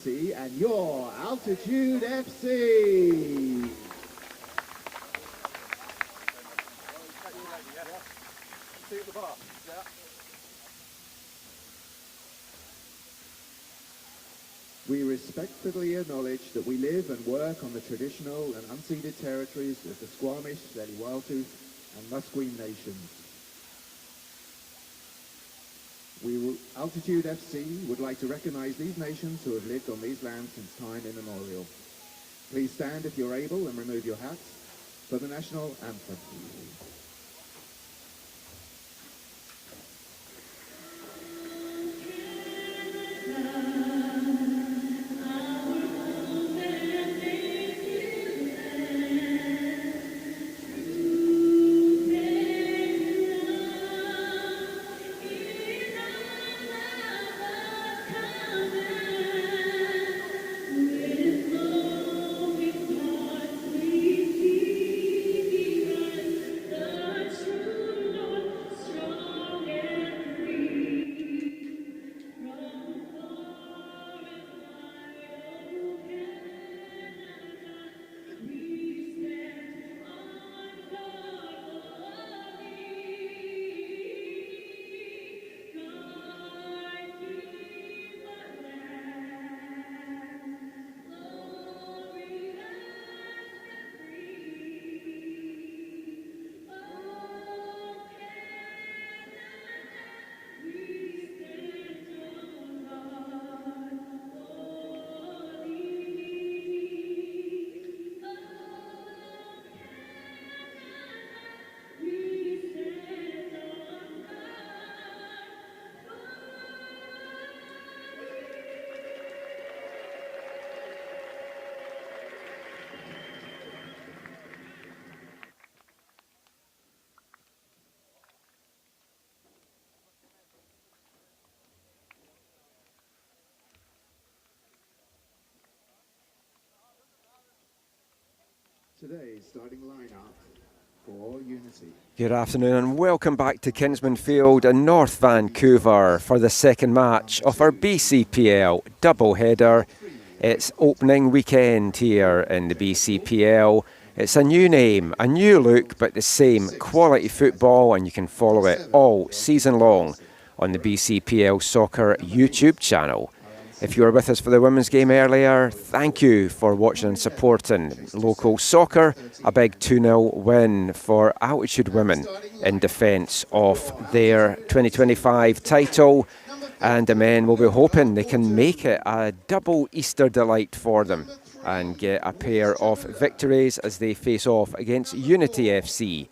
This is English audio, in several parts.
And your Altitude FC. We respectfully acknowledge that we live and work on the traditional and unceded territories of the Squamish, Tsleil-Waututh and Musqueam nations. Altitude FC would like to recognise these nations who have lived on these lands since time immemorial. Please stand if you're able and remove your hats for the national anthem. Today's starting lineup for Unity. Good afternoon and welcome back to Kinsmen Field in North Vancouver for the second match of our BCPL doubleheader. It's opening weekend here in the BCPL. It's a new name, a new look, but the same quality football, and you can follow it all season long on the BCPL Soccer YouTube channel. If you were with us for the women's game earlier, thank you for watching and supporting local soccer. A big 2-0 win for Altitude Women in defence of their 2025 title. And the men will be hoping they can make it a double Easter delight for them and get a pair of victories as they face off against Unity FC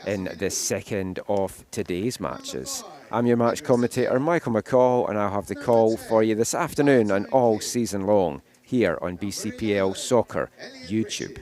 in the second of today's matches. I'm your match commentator, Michael McCall, and I'll have the call for you this afternoon and all season long here on BCPL Soccer YouTube.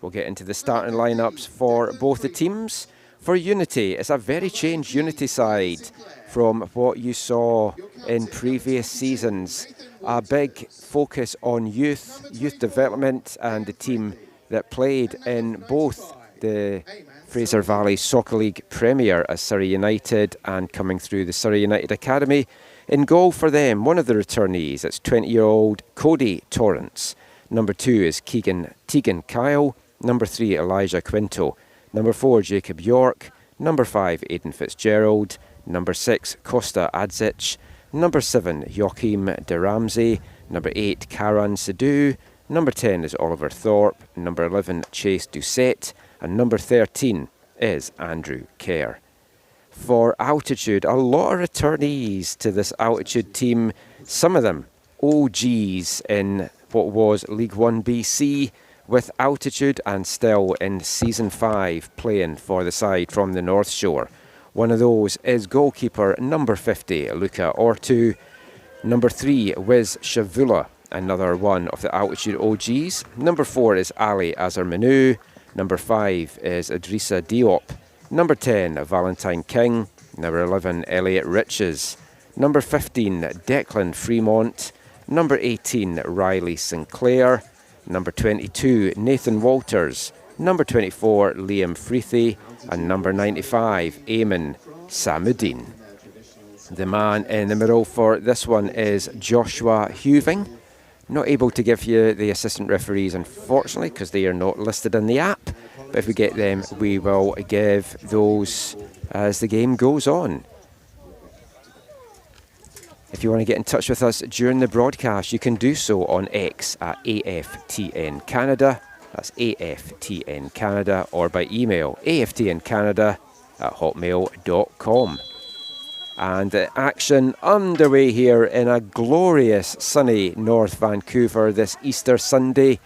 We'll get into the starting lineups for both the teams. For Unity, it's a very changed Unity side from what you saw in previous seasons. A big focus on youth development, and the team that played in both the Fraser Valley Soccer League Premier as Surrey United and coming through the Surrey United Academy. In goal for them, one of the returnees, it's 20-year-old Cody Torrance. Number 2 is Tegan Kyle. Number 3, Elijah Quinto. Number 4, Jacob York. Number 5, Aidan Fitzgerald. Number 6, Costa Adzic. Number 7, Joachim de Ramsey. Number 8, Karan Sidhu. Number 10 is Oliver Thorpe. Number 11, Chase Doucette. And number 13 is Andrew Kerr. For Altitude, a lot of returnees to this Altitude team. Some of them OGs in what was League 1 BC with Altitude and still in Season 5 playing for the side from the North Shore. One of those is goalkeeper number 50, Luca Ortu. Number 3, Wiz Shavula, another one of the Altitude OGs. Number 4 is Ali Azarmanu. Number 5 is Idrissa Diop. Number 10, Valentine King. Number 11, Elliot Riches. Number 15, Declan Fremont. Number 18, Riley Sinclair. Number 22, Nathan Walters. Number 24, Liam Freethy. And number 95, Eamon Samudin. The man in the middle for this one is Joshua Huving. Not able to give you the assistant referees, unfortunately, because they are not listed in the app. But if we get them, we will give those as the game goes on. If you want to get in touch with us during the broadcast, you can do so on X at AFTN Canada. That's AFTN Canada, or by email aftncanada@hotmail.com. And action underway here in a glorious sunny North Vancouver this Easter Sunday.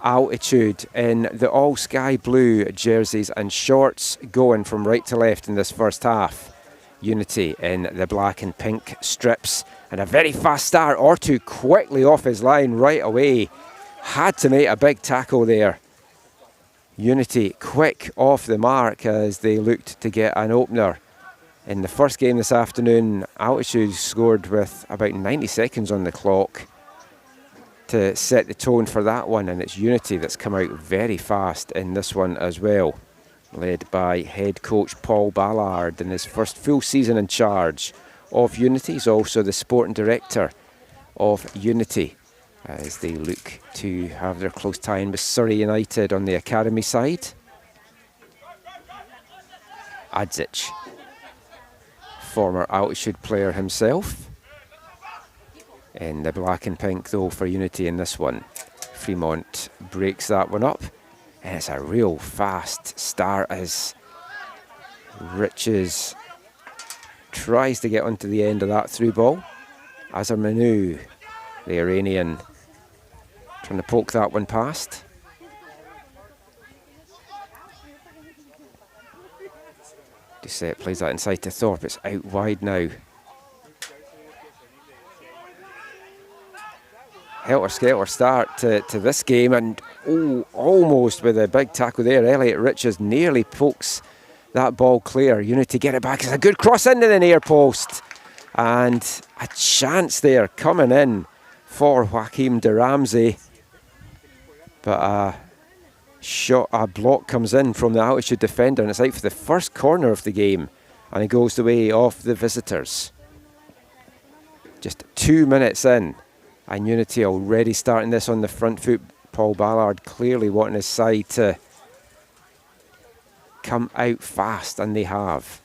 Altitude in the all sky blue jerseys and shorts, going from right to left in this first half. Unity in the black and pink strips, and a very fast start. Ortu quickly off his line right away. Had to make a big tackle there. Unity quick off the mark as they looked to get an opener. In the first game this afternoon, Altitude scored with about 90 seconds on the clock to set the tone for that one, and it's Unity that's come out very fast in this one as well, led by head coach Paul Ballard in his first full season in charge of Unity. He's also the sporting director of Unity as they look to have their close tie-in with Surrey United on the academy side. Adzic, former Altitude player himself, in the black and pink though for Unity in this one. Fremont breaks that one up, and it's a real fast start as Riches tries to get onto the end of that through ball. Azar Manu, the Iranian, trying to poke that one past. Doucette plays that inside to Thorpe. It's out wide now. Helter-skelter start to this game, and almost with a big tackle there. Elliot Riches nearly pokes that ball clear. Unity get it back. It's a good cross into the near post, and a chance there coming in for Joaquim de Ramsey, but a block comes in from the Altitude defender, and it's out for the first corner of the game, and it goes the way of the visitors. Just 2 minutes in, and Unity already starting this on the front foot. Paul Ballard clearly wanting his side to come out fast, and they have.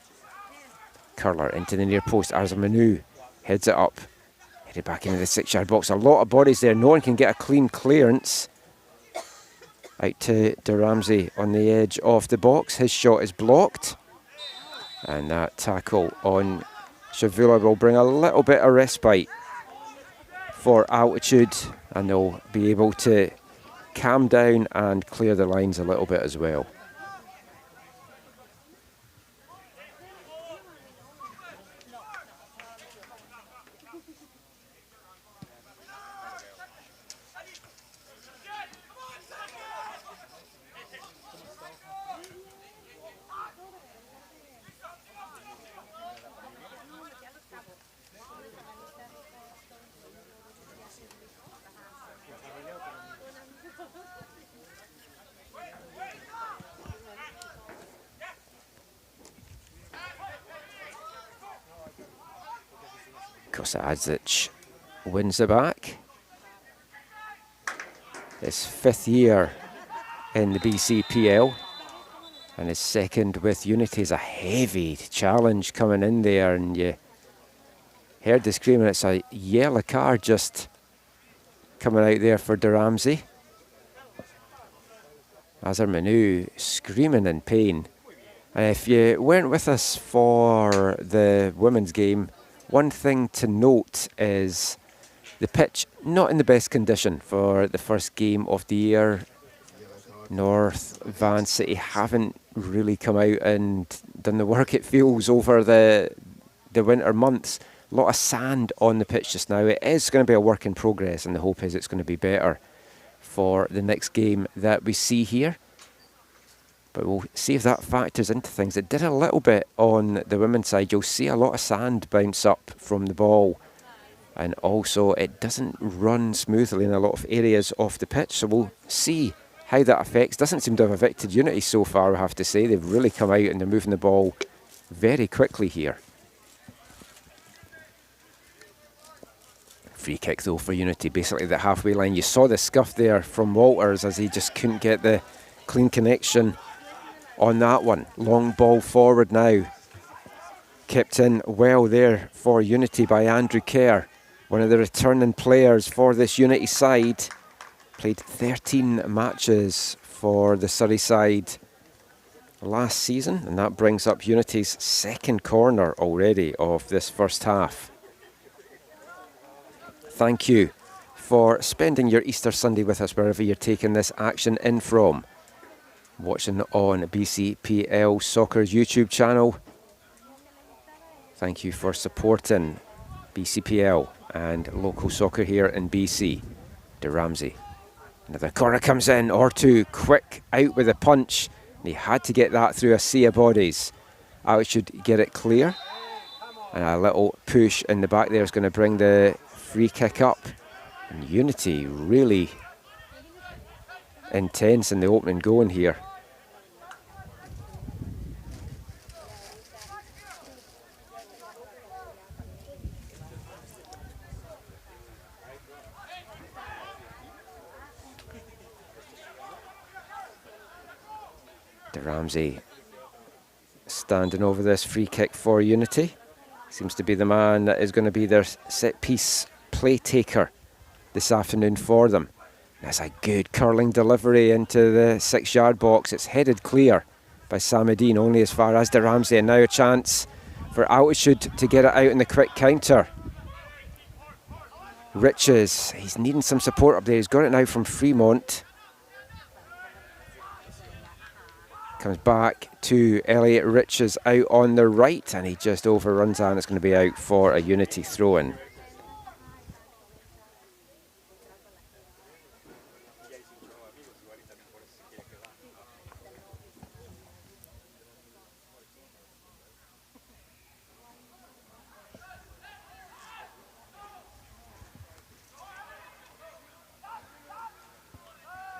Curler into the near post. Azar Manu heads it up, headed back into the 6-yard box. A lot of bodies there. No one can get a clean clearance. Out to De Ramsey on the edge of the box. His shot is blocked, and that tackle on Shavula will bring a little bit of respite for Altitude, and they'll be able to calm down and clear the lines a little bit as well. Adzic wins it back. His 5th year in the BCPL, and his 2nd with Unity. Is a heavy challenge coming in there, and you heard the screaming. It's a yellow card just coming out there for De Ramsey. Azar Manu screaming in pain. And if you weren't with us for the women's game, one thing to note is the pitch not in the best condition for the first game of the year. North Van City haven't really come out and done the work, it feels, over the winter months. A lot of sand on the pitch just now. It is going to be a work in progress, and the hope is it's going to be better for the next game that we see here. But we'll see if that factors into things. It did a little bit on the women's side. You'll see a lot of sand bounce up from the ball. And also it doesn't run smoothly in a lot of areas off the pitch. So we'll see how that affects. Doesn't seem to have affected Unity so far, I have to say. They've really come out and they're moving the ball very quickly here. Free kick though for Unity, basically the halfway line. You saw the scuff there from Walters as he just couldn't get the clean connection on that one. Long ball forward now. Kept in well there for Unity by Andrew Kerr, one of the returning players for this Unity side. Played 13 matches for the Surrey side last season, and that brings up Unity's second corner already of this first half. Thank you for spending your Easter Sunday with us wherever you're taking this action in from. Watching on BCPL Soccer's YouTube channel. Thank you for supporting BCPL and local soccer here in BC. De Ramsey. Another corner comes in, or two, quick out with a punch. He had to get that through a sea of bodies. Out should get it clear. And a little push in the back there is going to bring the free kick up. And Unity really intense in the opening going here. De Ramsey standing over this free kick for Unity. Seems to be the man that is going to be their set-piece play taker this afternoon for them. That's a good curling delivery into the 6-yard box. It's headed clear by Samadine, only as far as De Ramsey. And now a chance for Altitude to get it out in the quick counter. Riches, he's needing some support up there. He's got it now from Fremont. Comes back to Elliot Riches out on the right, and he just overruns that, and it's going to be out for a Unity throw-in.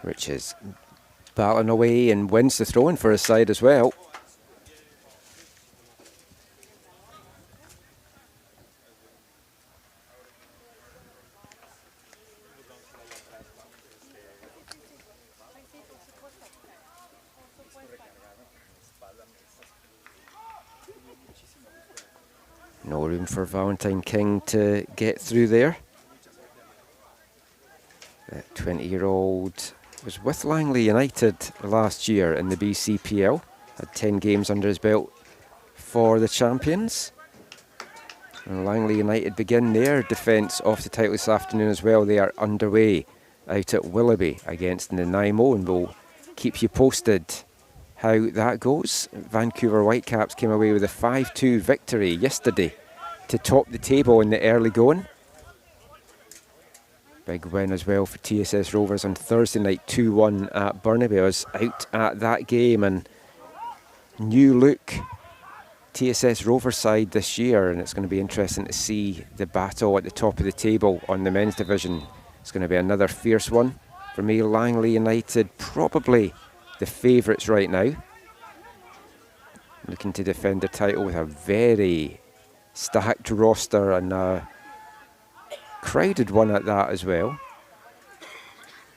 Riches battling away and wins the throw-in for his side as well. No room for Valentine King to get through there. The 20-year-old was with Langley United last year in the BCPL. Had 10 games under his belt for the champions. And Langley United begin their defence of the title this afternoon as well. They are underway out at Willoughby against Nanaimo, and we'll keep you posted how that goes. Vancouver Whitecaps came away with a 5-2 victory yesterday to top the table in the early going. Big win as well for TSS Rovers on Thursday night, 2-1 at Burnaby. I was out at that game, and new look TSS Rovers side this year, and it's going to be interesting to see the battle at the top of the table on the men's division. It's going to be another fierce one. For me, Langley United probably the favourites right now. Looking to defend the title with a very stacked roster and a crowded one at that as well.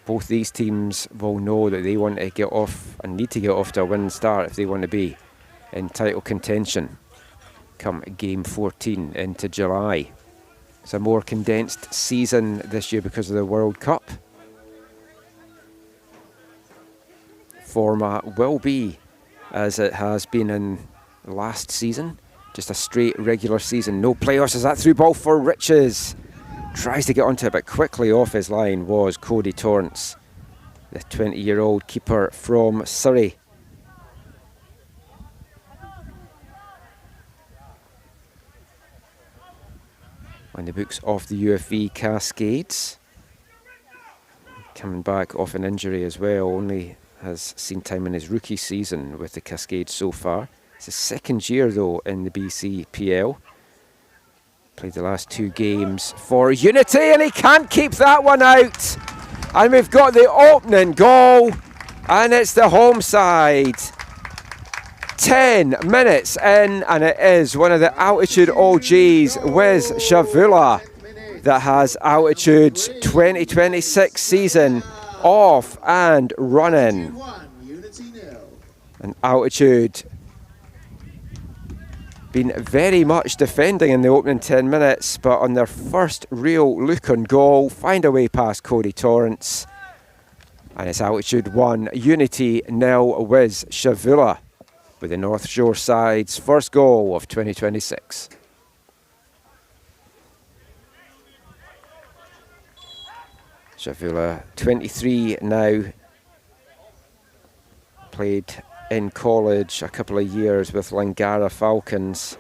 Both these teams will know that they want to get off and need to get off to a winning start if they want to be in title contention come game 14 into July. It's a more condensed season this year because of the World Cup. Format will be as it has been in last season, just a straight regular season, no playoffs. As that through ball for Riches, tries to get onto it, but quickly off his line was Cody Torrance, the 20-year-old keeper from Surrey. On the books of the UFE Cascades, coming back off an injury as well, only has seen time in his rookie season with the Cascades so far. It's his second year though in the BCPL. Played the last 2 games for Unity, and he can't keep that one out. And we've got the opening goal, and it's the home side. 10 minutes in, and it is one of the Altitude OGs, Wiz Shavula. that has Altitude's 2026 season off and running. And Altitude been very much defending in the opening 10 minutes, but on their first real look on goal, find a way past Cody Torrance. And it's Altitude 1, Unity 0 with Shavula, with the North Shore side's first goal of 2026. Shavula, 23 now, played in college a couple of years with Langara Falcons.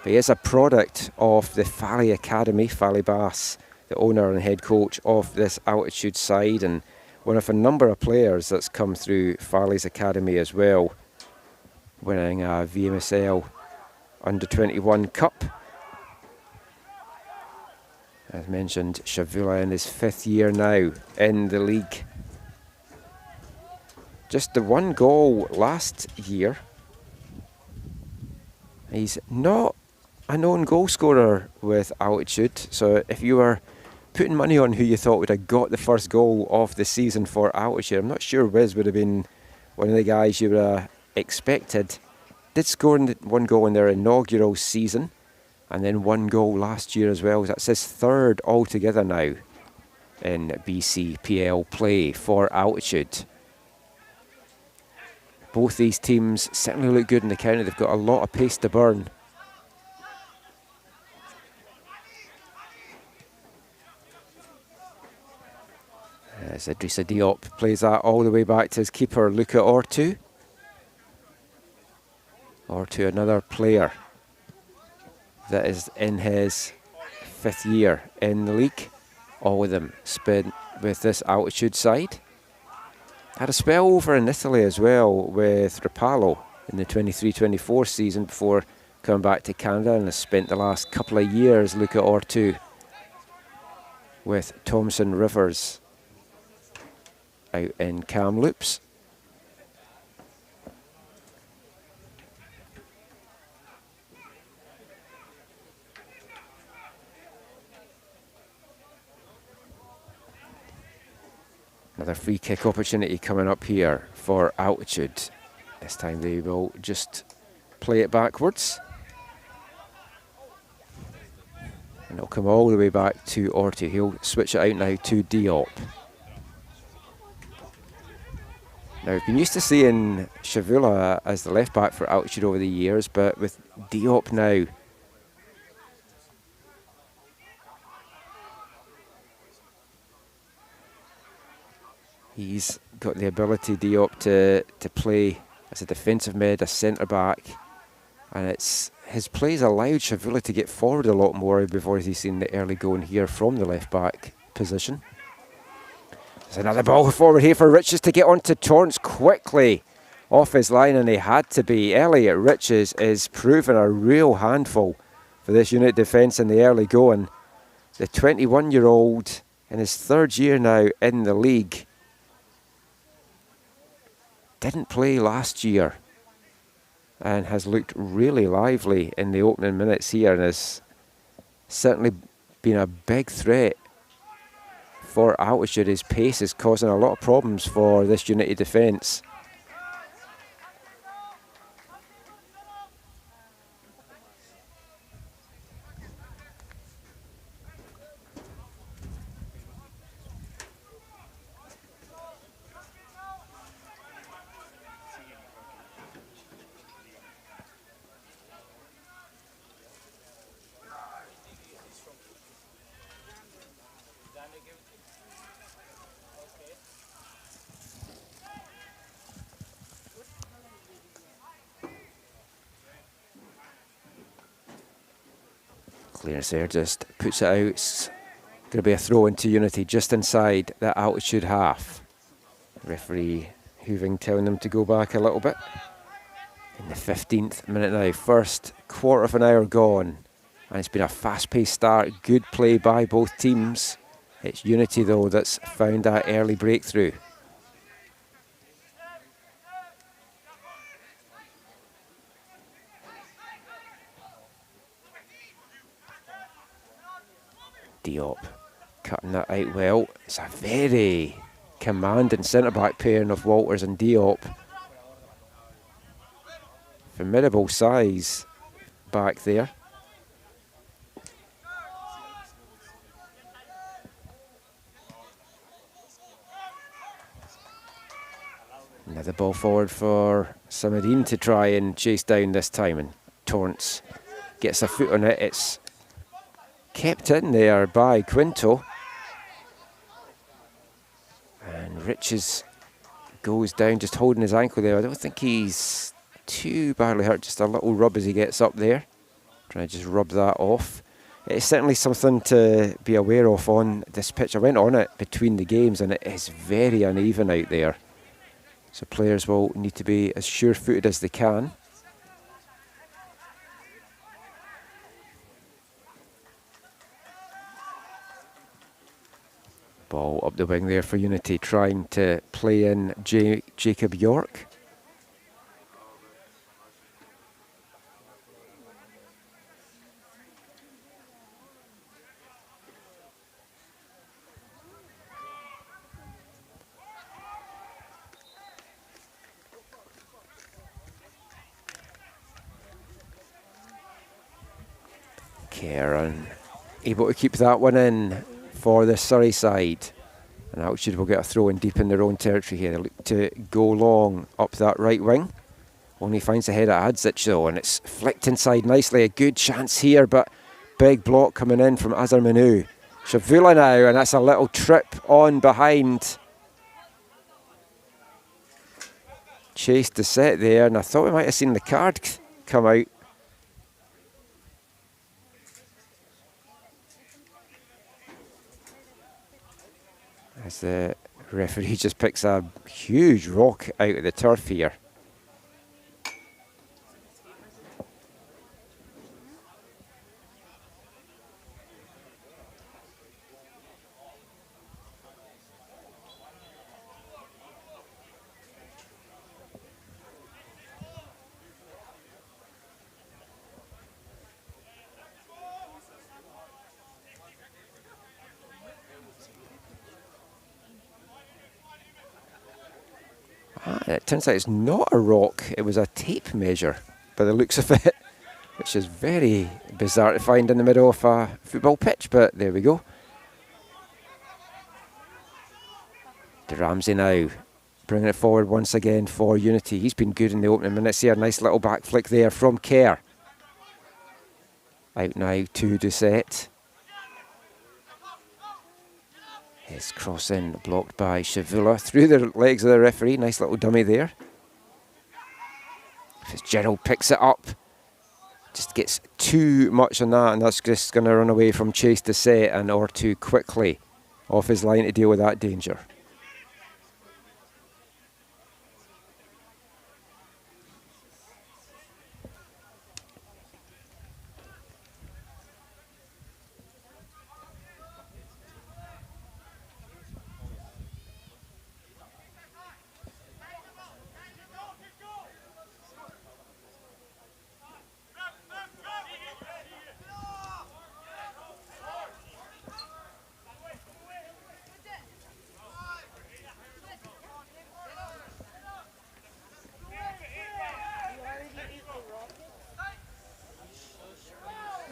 But he is a product of the Fally Academy. Fally Bass, the owner and head coach of this Altitude side, and one of a number of players that's come through Fally's academy as well, winning a VMSL Under-21 Cup. As mentioned, Shavula in his 5th year now in the league. Just the one goal last year. He's not a known goal scorer with Altitude, so if you were putting money on who you thought would have got the first goal of the season for Altitude, I'm not sure Wiz would have been one of the guys you would have expected. Did score one goal in their inaugural season, and then one goal last year as well. That's his 3rd altogether now in BCPL play for Altitude. Both these teams certainly look good in the county. They've got a lot of pace to burn. As Idrissa Diop plays that all the way back to his keeper, Luca Ortu. Ortu, another player that is in his 5th year in the league. All of them spent with this Altitude side. Had a spell over in Italy as well with Rapallo in the 23-24 season before coming back to Canada, and has spent the last couple of years, Luca Ortu, with Thomson Rivers out in Kamloops. Another free kick opportunity coming up here for Altitude. This time they will just play it backwards. And it'll come all the way back to Ortu. He'll switch it out now to Diop. Now, we've been used to seeing Shavula as the left back for Altitude over the years, but with Diop now, he's got the ability, Diop, to play as a defensive mid, a centre-back. And his plays allowed Shavula to get forward a lot more before he's seen the early going here from the left-back position. There's another ball forward here for Riches to get onto Torrance quickly off his line, and he had to be. Elliot Riches is proving a real handful for this unit defence in the early going. The 21-year-old in his 3rd year now in the league. Didn't play last year and has looked really lively in the opening minutes here, and has certainly been a big threat for Altitude. His pace is causing a lot of problems for this Unity defence. Clearance there, just puts it out. It's going to be a throw into Unity just inside that Altitude half. Referee Hooving telling them to go back a little bit. In the 15th minute now, first quarter of an hour gone. And it's been a fast-paced start, good play by both teams. It's Unity though that's found that early breakthrough. Diop Cutting that out well. It's a very commanding centre-back pairing of Walters and Diop. Formidable size back there. Another ball forward for Samadine to try and chase down this time, and Torrance gets a foot on it. It's kept in there by Quinto. And Riches goes down, just holding his ankle there. I don't think he's too badly hurt, just a little rub as he gets up there. Trying to just rub that off. It's certainly something to be aware of on this pitch. I went on it between the games and it is very uneven out there. So players will need to be as sure-footed as they can. Ball up the wing there for Unity, trying to play in Jacob York. Kieran able to keep that one in for the Surrey side. And Altitude will get a throw in deep in their own territory here. They look to go long up that right wing. Only finds the head at Adzic though, and it's flicked inside nicely. A good chance here, but big block coming in from Azar Manu. Shavula now, and that's a little trip on behind. Chased the set there, and I thought we might have seen the card come out. As the referee just picks a huge rock out of the turf here. It turns out it's not a rock, it was a tape measure by the looks of it, which is very bizarre to find in the middle of a football pitch, but there we go. De Ramsey now bringing it forward once again for Unity. He's been good in the opening minutes here. Nice little back flick there from Kerr. Out now to Doucette. His cross in blocked by Shavula through the legs of the referee. Nice little dummy there. Fitzgerald picks it up. Just gets too much on that, and that's just going to run away from Chase Doucette and or too quickly off his line to deal with that danger.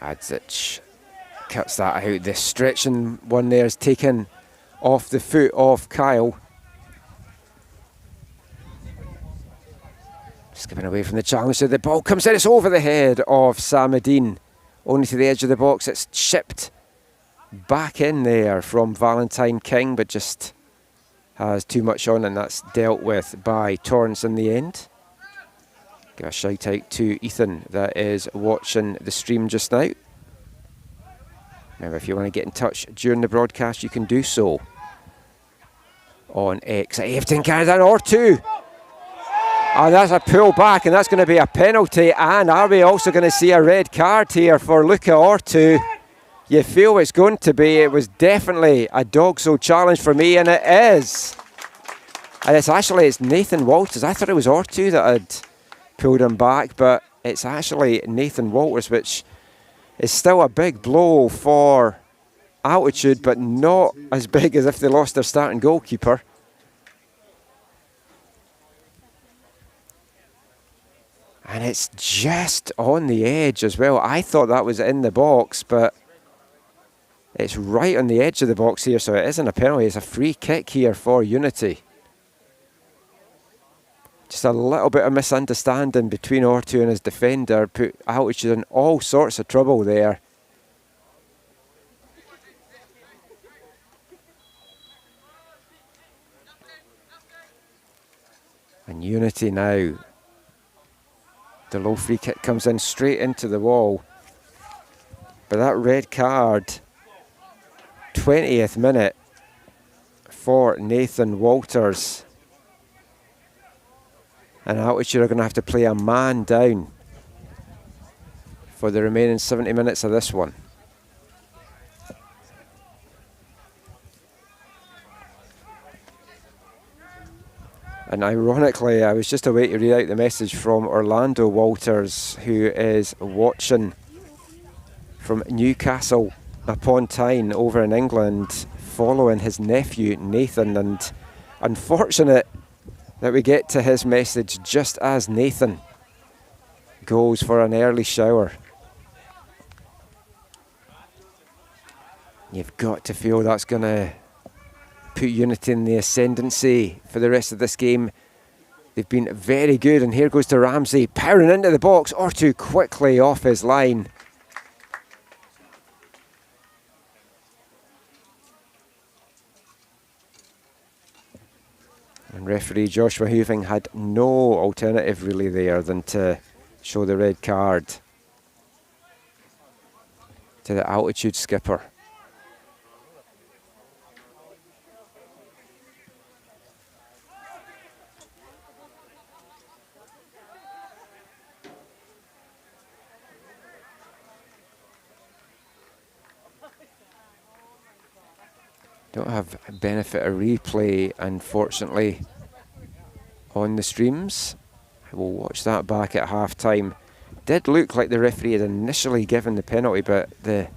Adzic cuts that out. The stretching one there is taken off the foot of Kyle. Skipping away from the challenge. So the ball comes in. It's over the head of Samadine. Only to the edge of the box. It's chipped back in there from Valentine King, but just has too much on, and that's dealt with by Torrance in the end. Give a shout out to Ethan that is watching the stream just now. Remember, if you want to get in touch during the broadcast, you can do so on X. Ayrton carries an or two. And that's a pull back, and that's going to be a penalty. And are we also going to see a red card here for Luca Ortu? You feel it's going to be. It was definitely a dog-so challenge for me, and it is. And it's Nathan Walters. I thought it was Ortu that had pulled him back, but it's actually Nathan Walters, which is still a big blow for altitude, but not as big as if they lost their starting goalkeeper. And it's just on the edge as well. I thought that was in the box, but it's right on the edge of the box here, so it isn't a penalty. It's a free kick here for Unity. Just a little bit of misunderstanding between Ortu and his defender. Put Altitude in all sorts of trouble there. And Unity now. The low free kick comes in straight into the wall. But that red card, 20th minute for Nathan Walters. And Altitude are going to have to play a man down for the remaining 70 minutes of this one. And ironically, I was just away to read out the message from Orlando Walters, who is watching from Newcastle upon Tyne over in England, following his nephew Nathan. And unfortunate that we get to his message just as Nathan goes for an early shower. You've got to feel that's going to put Unity in the ascendancy for the rest of this game. They've been very good, and here goes to Ramsey, powering into the box, or too quickly off his line. And referee Joshua Hooving had no alternative really there than to show the red card to the Altitude skipper. Don't have benefit of replay, unfortunately, on the streams. I will watch that back at half time. Did look like the referee had initially given the penalty, but the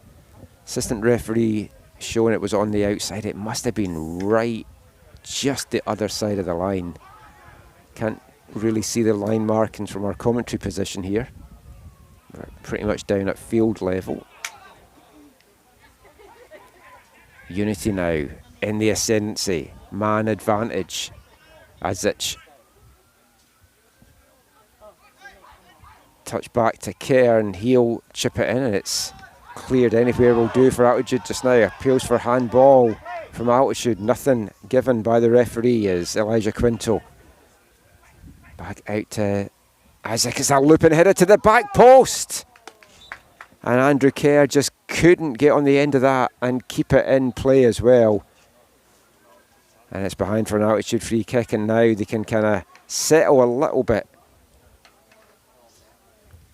assistant referee showing it was on the outside. It must have been right just the other side of the line. Can't really see the line markings from our commentary position here. We're pretty much down at field level. Unity now in the ascendancy, man advantage. Azic. Touch back to Cairn, he'll chip it in, and it's cleared anywhere will do for Altitude just now. Appeals for handball from Altitude, nothing given by the referee as Elijah Quinto. Back out to Azic, it's a looping header to the back post. And Andrew Kerr just couldn't get on the end of that and keep it in play as well. And it's behind for an Altitude free kick, and now they can kind of settle a little bit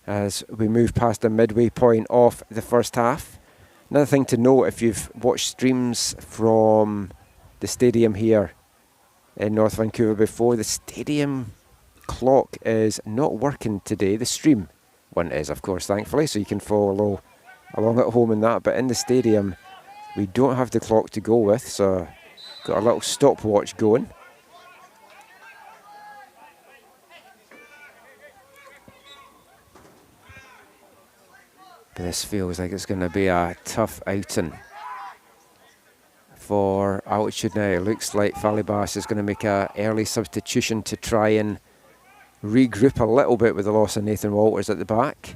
as we move past the midway point of the first half. Another thing to note, if you've watched streams from the stadium here in North Vancouver before, the stadium clock is not working today. The stream one is, of course, thankfully, so you can follow along at home in that. But in the stadium, we don't have the clock to go with, so got a little stopwatch going. But this feels like it's going to be a tough outing for Altitude now. It looks like Falibas is going to make an early substitution to try and regroup a little bit with the loss of Nathan Walters at the back.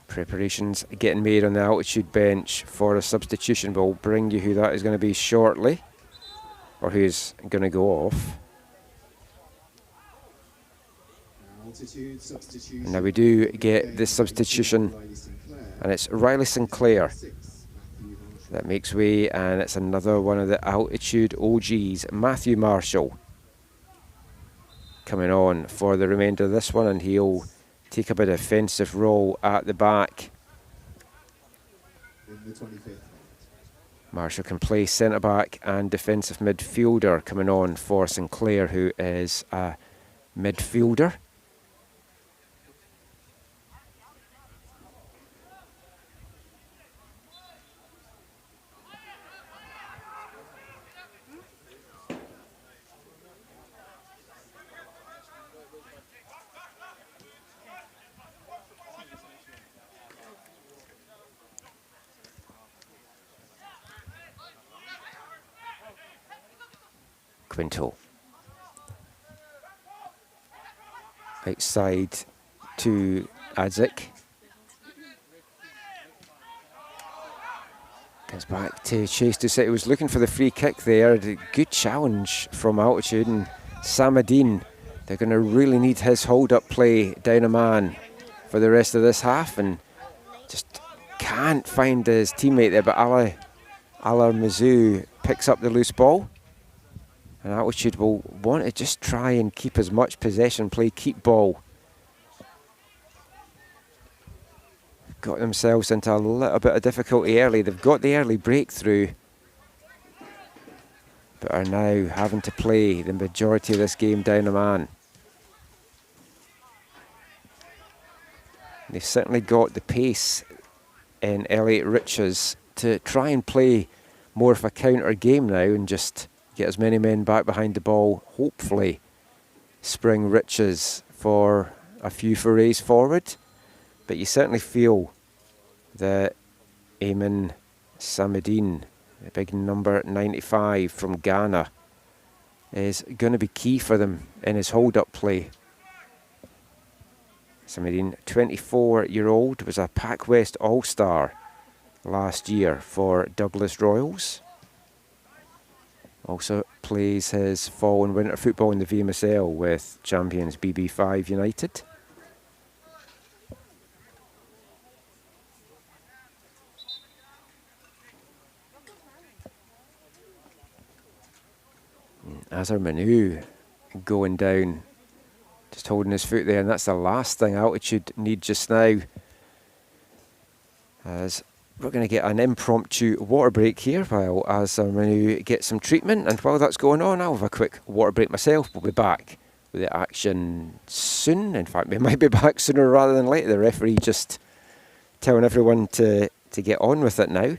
Preparations getting made on the Altitude bench for a substitution. We'll bring you who that is going to be shortly, or who's going to go off. And now we do get this substitution, and it's Riley Sinclair that makes way, and it's another one of the Altitude OGs, Matthew Marshall, coming on for the remainder of this one, and he'll take up a defensive role at the back. Marshall can play centre-back and defensive midfielder, coming on for Sinclair, who is a midfielder. Quinto. Outside to Adzik. Gets back to Chase Doucette. He was looking for the free kick there. Good challenge from altitude. And Samadine, they're going to really need his hold-up play down a man for the rest of this half. And just can't find his teammate there. But Alar Mizzou picks up the loose ball. And altitude will want to just try and keep as much possession play, keep ball. Got themselves into a little bit of difficulty early. They've got the early breakthrough, but are now having to play the majority of this game down a man. They've certainly got the pace in Elliot Riches to try and play more of a counter game now and just get as many men back behind the ball. Hopefully spring Riches for a few forays forward. But you certainly feel that Eamon Samadine, the big number 95 from Ghana, is going to be key for them in his hold-up play. Samadine, 24-year-old, was a Pac West All-Star last year for Douglas Royals. Also plays his fall and winter football in the VMSL with champions BB5 United. Azar Manu going down, just holding his foot there, and that's the last thing altitude need just now. As we're going to get an impromptu water break here while Azar Manu gets some treatment, and while that's going on, I'll have a quick water break myself. We'll be back with the action soon. In fact, we might be back sooner rather than later. The referee just telling everyone to get on with it now.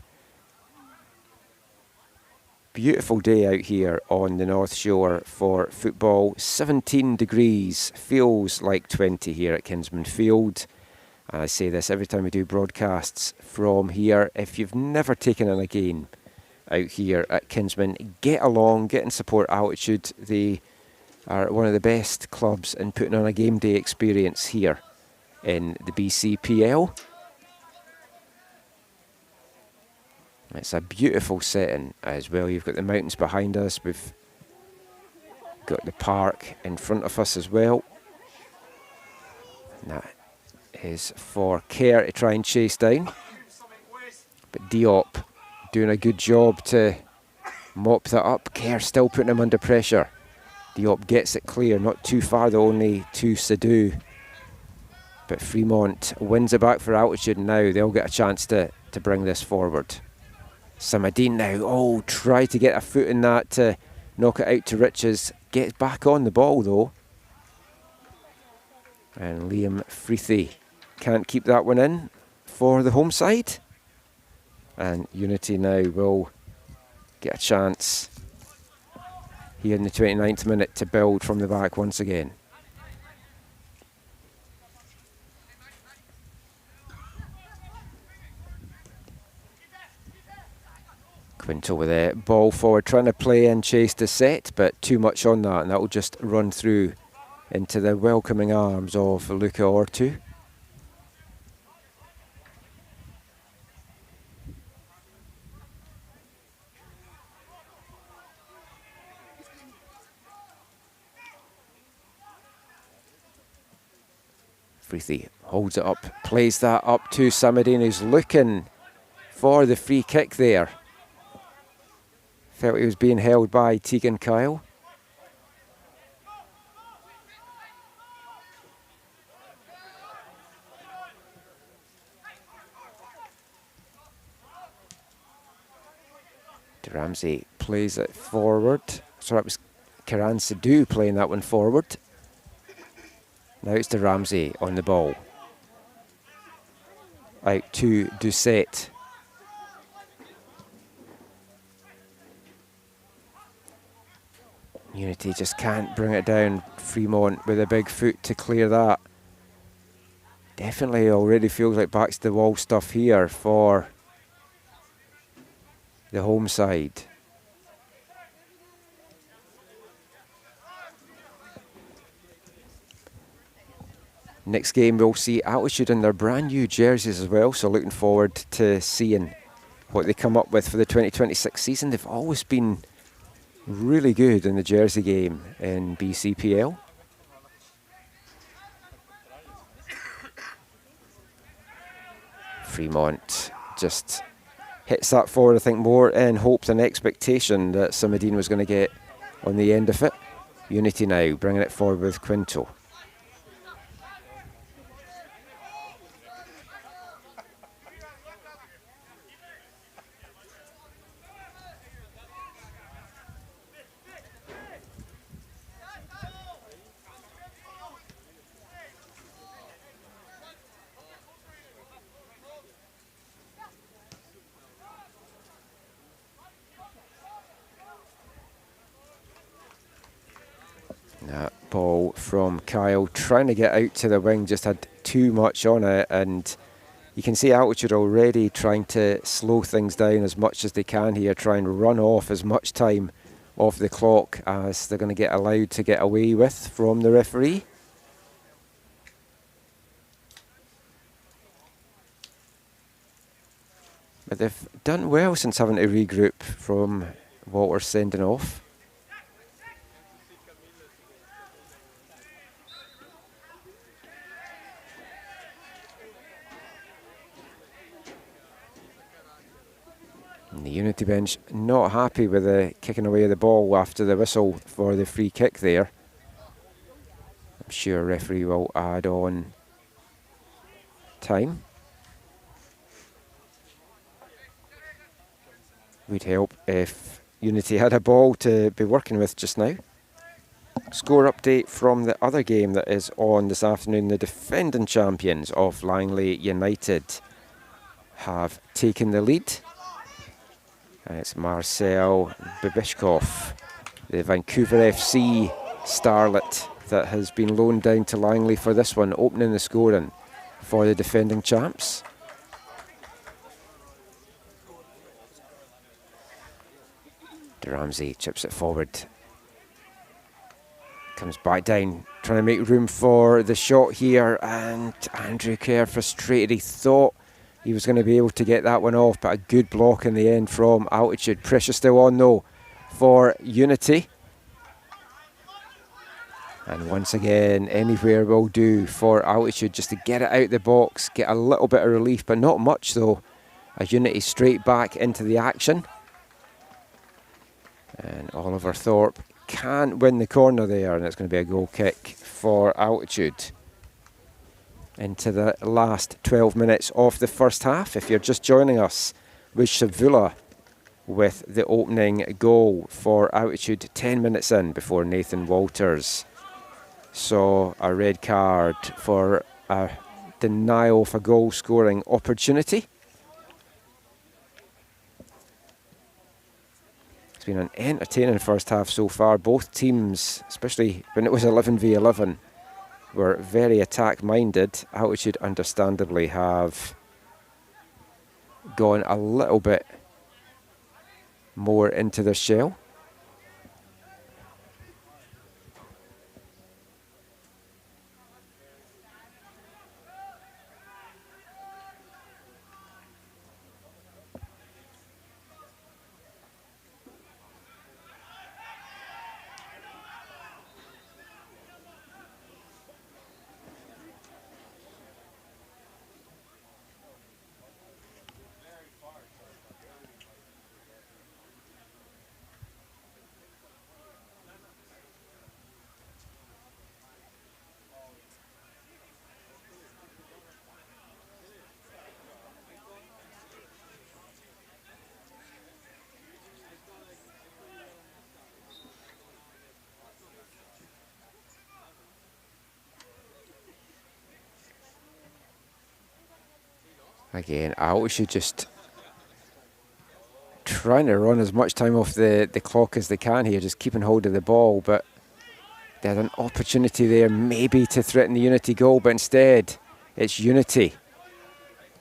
Beautiful day out here on the North Shore for football. 17 degrees, feels like 20 here at Kinsmen Field. And I say this every time we do broadcasts from here. If you've never taken in a game out here at Kinsmen, get along, get and support Altitude. They are one of the best clubs in putting on a game day experience here in the BCPL. It's a beautiful setting as well. You've got the mountains behind us. We've got the park in front of us as well. And that is for Kerr to try and chase down. But Diop doing a good job to mop that up. Kerr still putting him under pressure. Diop gets it clear, not too far though, only to Sadhu. But Fremont wins it back for Altitude, and now they'll get a chance to bring this forward. Samadine now, try to get a foot in that to knock it out to Riches. Gets back on the ball though. And Liam Freethy can't keep that one in for the home side. And Unity now will get a chance here in the 29th minute to build from the back once again. Quinto with a ball forward, trying to play and chase the set, but too much on that, and that will just run through into the welcoming arms of Luca Ortu. Freethy holds it up, plays that up to Samadine, who's looking for the free kick there. Felt he was being held by Tegan Kyle. Ramsey plays it forward. So that was Karan Sadhu playing that one forward. Now it's to Ramsey on the ball. Out to Doucette. Unity just can't bring it down. Fremont with a big foot to clear that. Definitely already feels like backs to the wall stuff here for the home side. Next game we'll see Altitude in their brand new jerseys as well, so looking forward to seeing what they come up with for the 2026 season. They've always been really good in the jersey game in BCPL. Fremont just hits that forward, I think, more in hope than expectation that Samadine was going to get on the end of it. Unity now bringing it forward with Quinto. That ball from Kyle trying to get out to the wing, just had too much on it, and you can see Altitude already trying to slow things down as much as they can here, try and run off as much time off the clock as they're going to get allowed to get away with from the referee. But they've done well since having to regroup from what we're sending off. And the Unity bench not happy with the kicking away of the ball after the whistle for the free kick there. I'm sure referee will add on time. Would help if Unity had a ball to be working with just now. Score update from the other game that is on this afternoon. The defending champions of Langley United have taken the lead. And it's Marcel Bibishkov, the Vancouver FC starlet that has been loaned down to Langley for this one, opening the scoring for the defending champs. De Ramsey chips it forward. Comes back down, trying to make room for the shot here, and Andrew Kerr frustrated. He thought he was going to be able to get that one off, but a good block in the end from Altitude. Pressure still on though for Unity. And once again, anywhere will do for Altitude just to get it out the box, get a little bit of relief, but not much though. A Unity straight back into the action. And Oliver Thorpe can't win the corner there, and it's going to be a goal kick for Altitude. Into the last 12 minutes of the first half. If you're just joining us, with Shavula with the opening goal for Altitude 10 minutes in before Nathan Walters saw a red card for a denial of a goal scoring opportunity. It's been an entertaining first half so far. Both teams, especially when it was 11v11, were very attack-minded. Altitude understandably have gone a little bit more into their shell. Again, Altitude just trying to run as much time off the clock as they can here, just keeping hold of the ball, but they had an opportunity there maybe to threaten the Unity goal, but instead it's Unity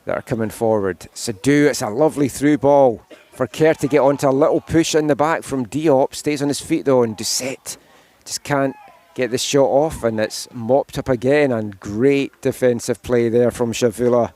that are coming forward. Sadu, it's a lovely through ball for Kerr to get onto a little push in the back from Diop, stays on his feet though, and Doucette just can't get the shot off, and it's mopped up again, and great defensive play there from Shavula.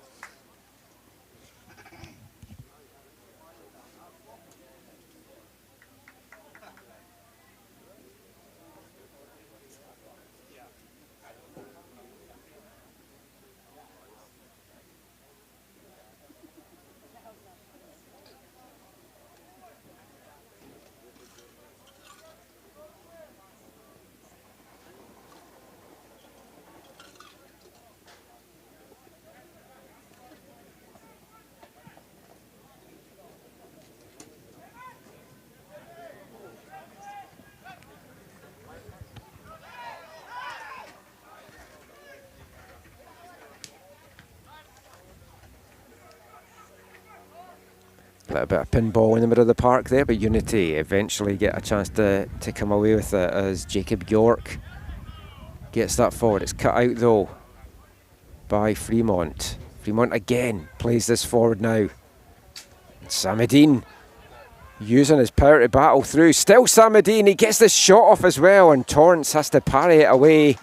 A little bit of pinball in the middle of the park there, but Unity eventually get a chance to come away with it as Jacob York gets that forward. It's cut out though by Fremont. Fremont again plays this forward now. Samadine using his power to battle through. Still Samadine, he gets the shot off as well, and Torrance has to parry it away.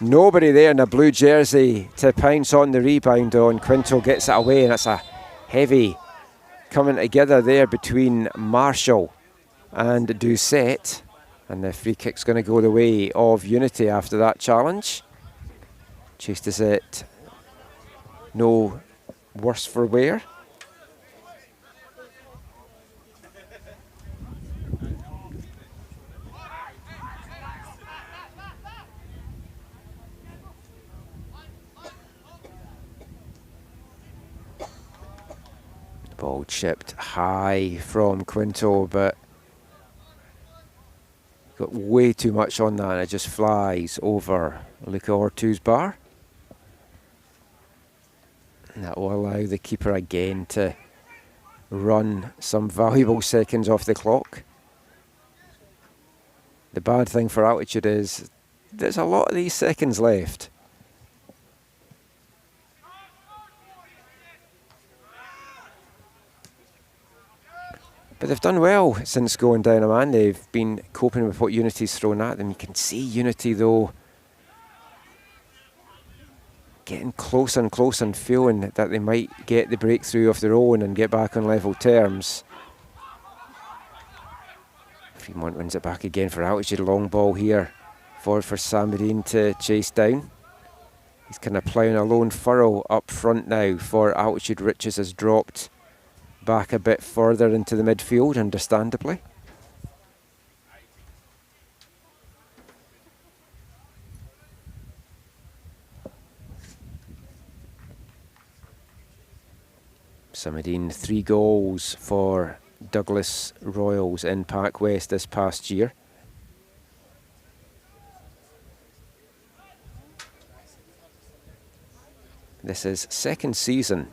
Nobody there in a blue jersey to pounce on the rebound on. Quinto gets it away, and it's a heavy coming together there between Marshall and Doucette, and the free kick's going to go the way of Unity after that challenge. Chased is it no worse for wear. Ball chipped high from Quinto, but got way too much on that, and it just flies over Luca Ortu's bar. And that will allow the keeper again to run some valuable seconds off the clock. The bad thing for Altitude is there's a lot of these seconds left. But they've done well since going down a man. They've been coping with what Unity's thrown at them. You can see Unity, though, getting closer and closer and feeling that they might get the breakthrough of their own and get back on level terms. Fremont wins it back again for Altitude. Long ball here forward for Samadine to chase down. He's kind of ploughing a lone furrow up front now for Altitude. Riches has dropped back a bit further into the midfield, understandably. Samadine, 3 goals for Douglas Royals in Pac West this past year. This is second season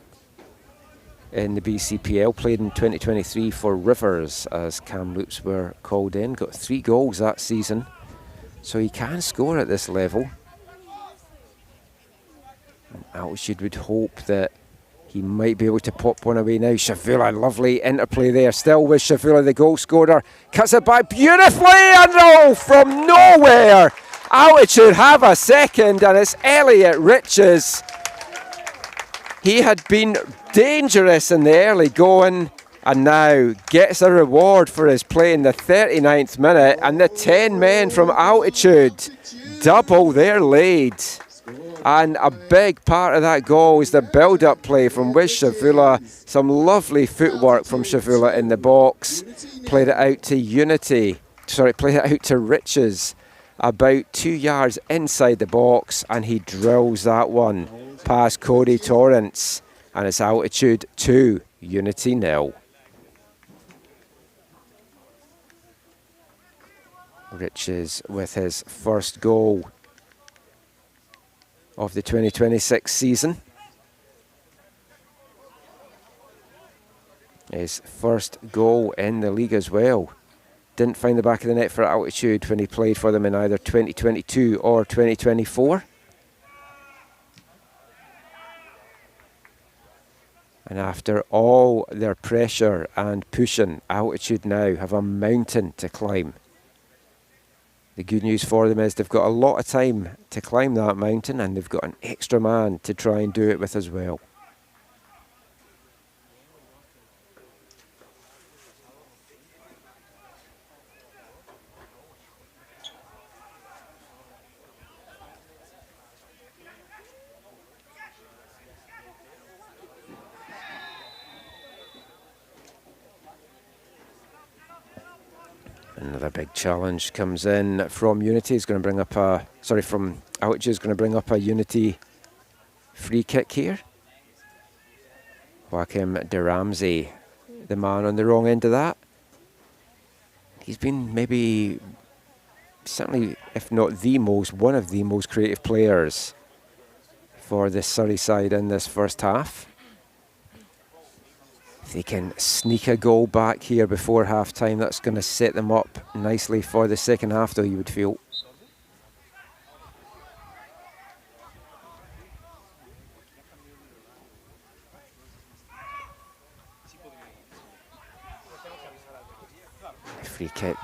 in the BCPL, played in 2023 for Rivers as Kamloops were called in. Got 3 goals that season, so he can score at this level. And Altitude would hope that he might be able to pop one away now. Shavula, lovely interplay there. Still with Shavula, the goal scorer. Cuts it back beautifully, and oh, from nowhere, Altitude have a second, and it's Elliot Riches. He had been dangerous in the early going, and now gets a reward for his play in the 39th minute, and the 10 men from Altitude double their lead. And a big part of that goal is the build-up play from Wiz Shavula. Some lovely footwork from Shavula in the box. Played it out to played it out to Riches about 2 yards inside the box, and he drills that one past Cody Torrance, and it's Altitude 2, Unity 0. Riches with his first goal of the 2026 season. His first goal in the league as well. Didn't find the back of the net for Altitude when he played for them in either 2022 or 2024. And after all their pressure and pushing, Altitude now have a mountain to climb. The good news for them is they've got a lot of time to climb that mountain, and they've got an extra man to try and do it with as well. Another big challenge comes in from Unity. Is going to bring up a, sorry, from Ouch is going to bring up a Unity free kick here. Joachim de Ramsey, the man on the wrong end of that. He's been maybe, certainly, if not the most, one of the most creative players for the Surrey side in this first half. If they can sneak a goal back here before half-time, that's going to set them up nicely for the second half, though, you would feel. Free kick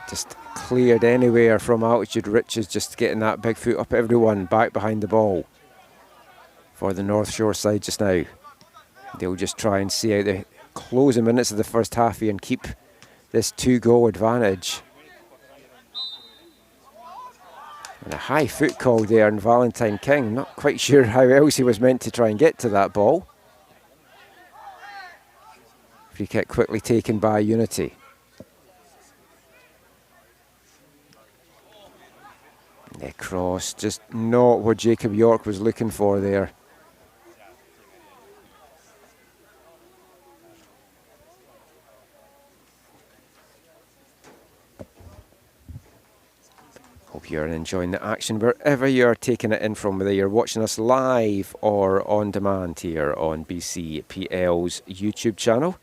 just cleared anywhere from Altitude. Riches just getting that big foot up everyone back behind the ball for the North Shore side just now. They'll just try and see out the closing minutes of the first half here and keep this 2-goal advantage. And a high foot call there in Valentine King. Not quite sure how else he was meant to try and get to that ball. Free kick quickly taken by Unity. The cross, just not what Jacob York was looking for there. Hope you're enjoying the action wherever you're taking it in from, whether you're watching us live or on demand here on BCPL's YouTube channel.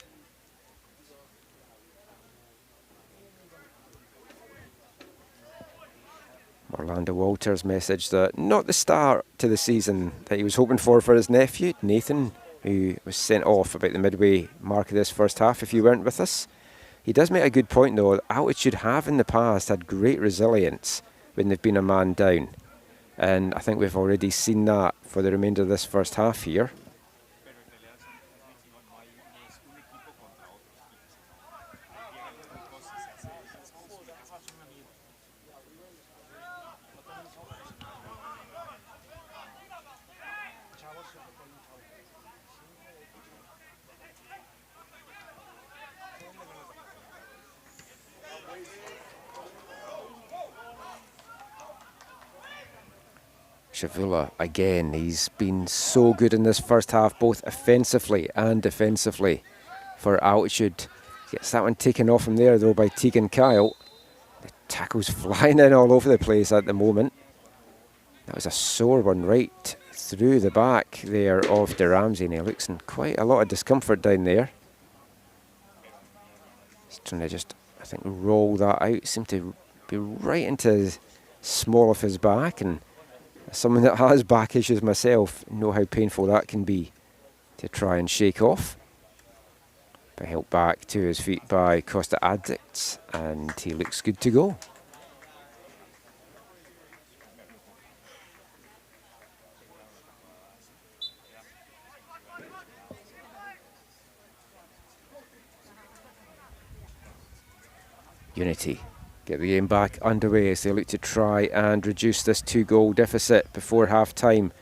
Orlando Walters messaged that not the start to the season that he was hoping for his nephew, Nathan, who was sent off about the midway mark of this first half, if you weren't with us. He does make a good point, though. Altitude have in the past had great resilience when they've been a man down. And I think we've already seen that for the remainder of this first half here. Shavula, again, he's been so good in this first half, both offensively and defensively for Altitude. Gets that one taken off him there, though, by Tegan Kyle. The tackle's flying in all over the place at the moment. That was a sore one right through the back there of De Ramsey, and he looks in quite a lot of discomfort down there. He's trying to just, I think, roll that out. Seemed to be right into the small of his back, and someone that has back issues myself know how painful that can be to try and shake off. But helped back to his feet by Costa Adix, and he looks good to go. Unity get the game back underway as they look to try and reduce this 2-goal deficit before half-time.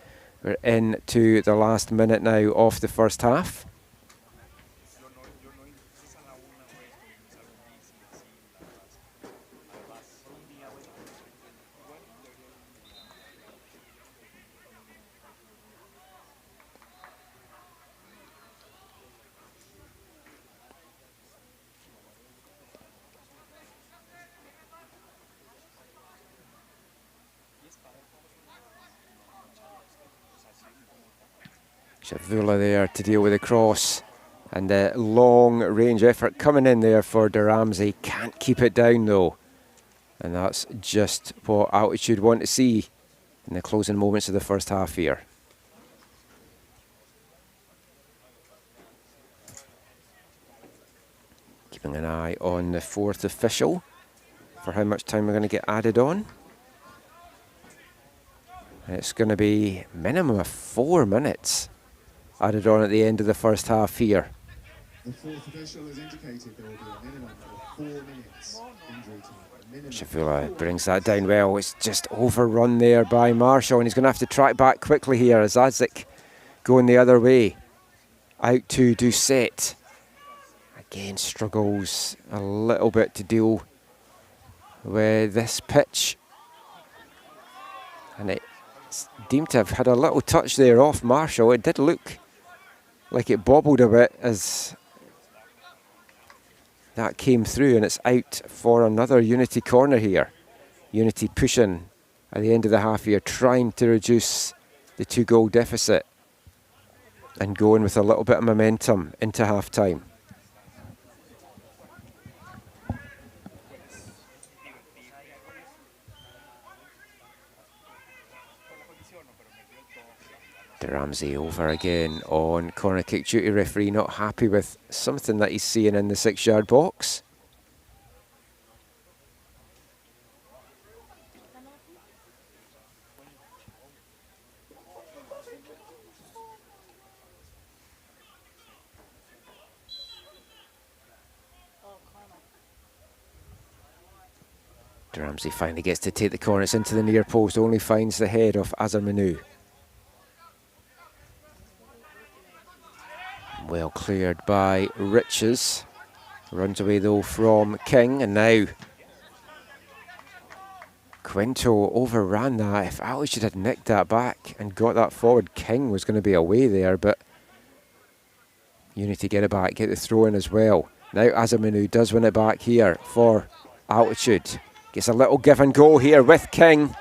We're into the last minute now of the first half. Shavula there to deal with the cross, and the long range effort coming in there for De Ramsey. Can't keep it down though, and that's just what Altitude want to see in the closing moments of the first half here. Keeping an eye on the fourth official. for how much time we're going to get added on. It's going to be minimum of 4 minutes added on at the end of the first half here. The fourth official has indicated there will be a minimum of 4 minutes injury time. Shavula brings that down well. It's just overrun there by Marshall, and he's going to have to track back quickly here as Adzik going the other way. Out to Doucette. Again, struggles a little bit to deal with this pitch. And it's deemed to have had a little touch there off Marshall. It did look like it bobbled a bit as that came through, and it's out for another Unity corner here. Unity pushing at the end of the half here, trying to reduce the 2-goal deficit and going with a little bit of momentum into half time. Ramsey over again on corner kick duty. Referee not happy with something that he's seeing in the 6-yard box. Ramsey finally gets to take the corner. It's into the near post, only finds the head of Azar Manu. Well cleared by Riches. Runs away though from King, and now Quinto overran that. If Altitude had nicked that back and got that forward, King was going to be away there, but Unity get it back, get the throw in as well. Now Azamanu does win it back here for Altitude. Gets a little give and go here with King,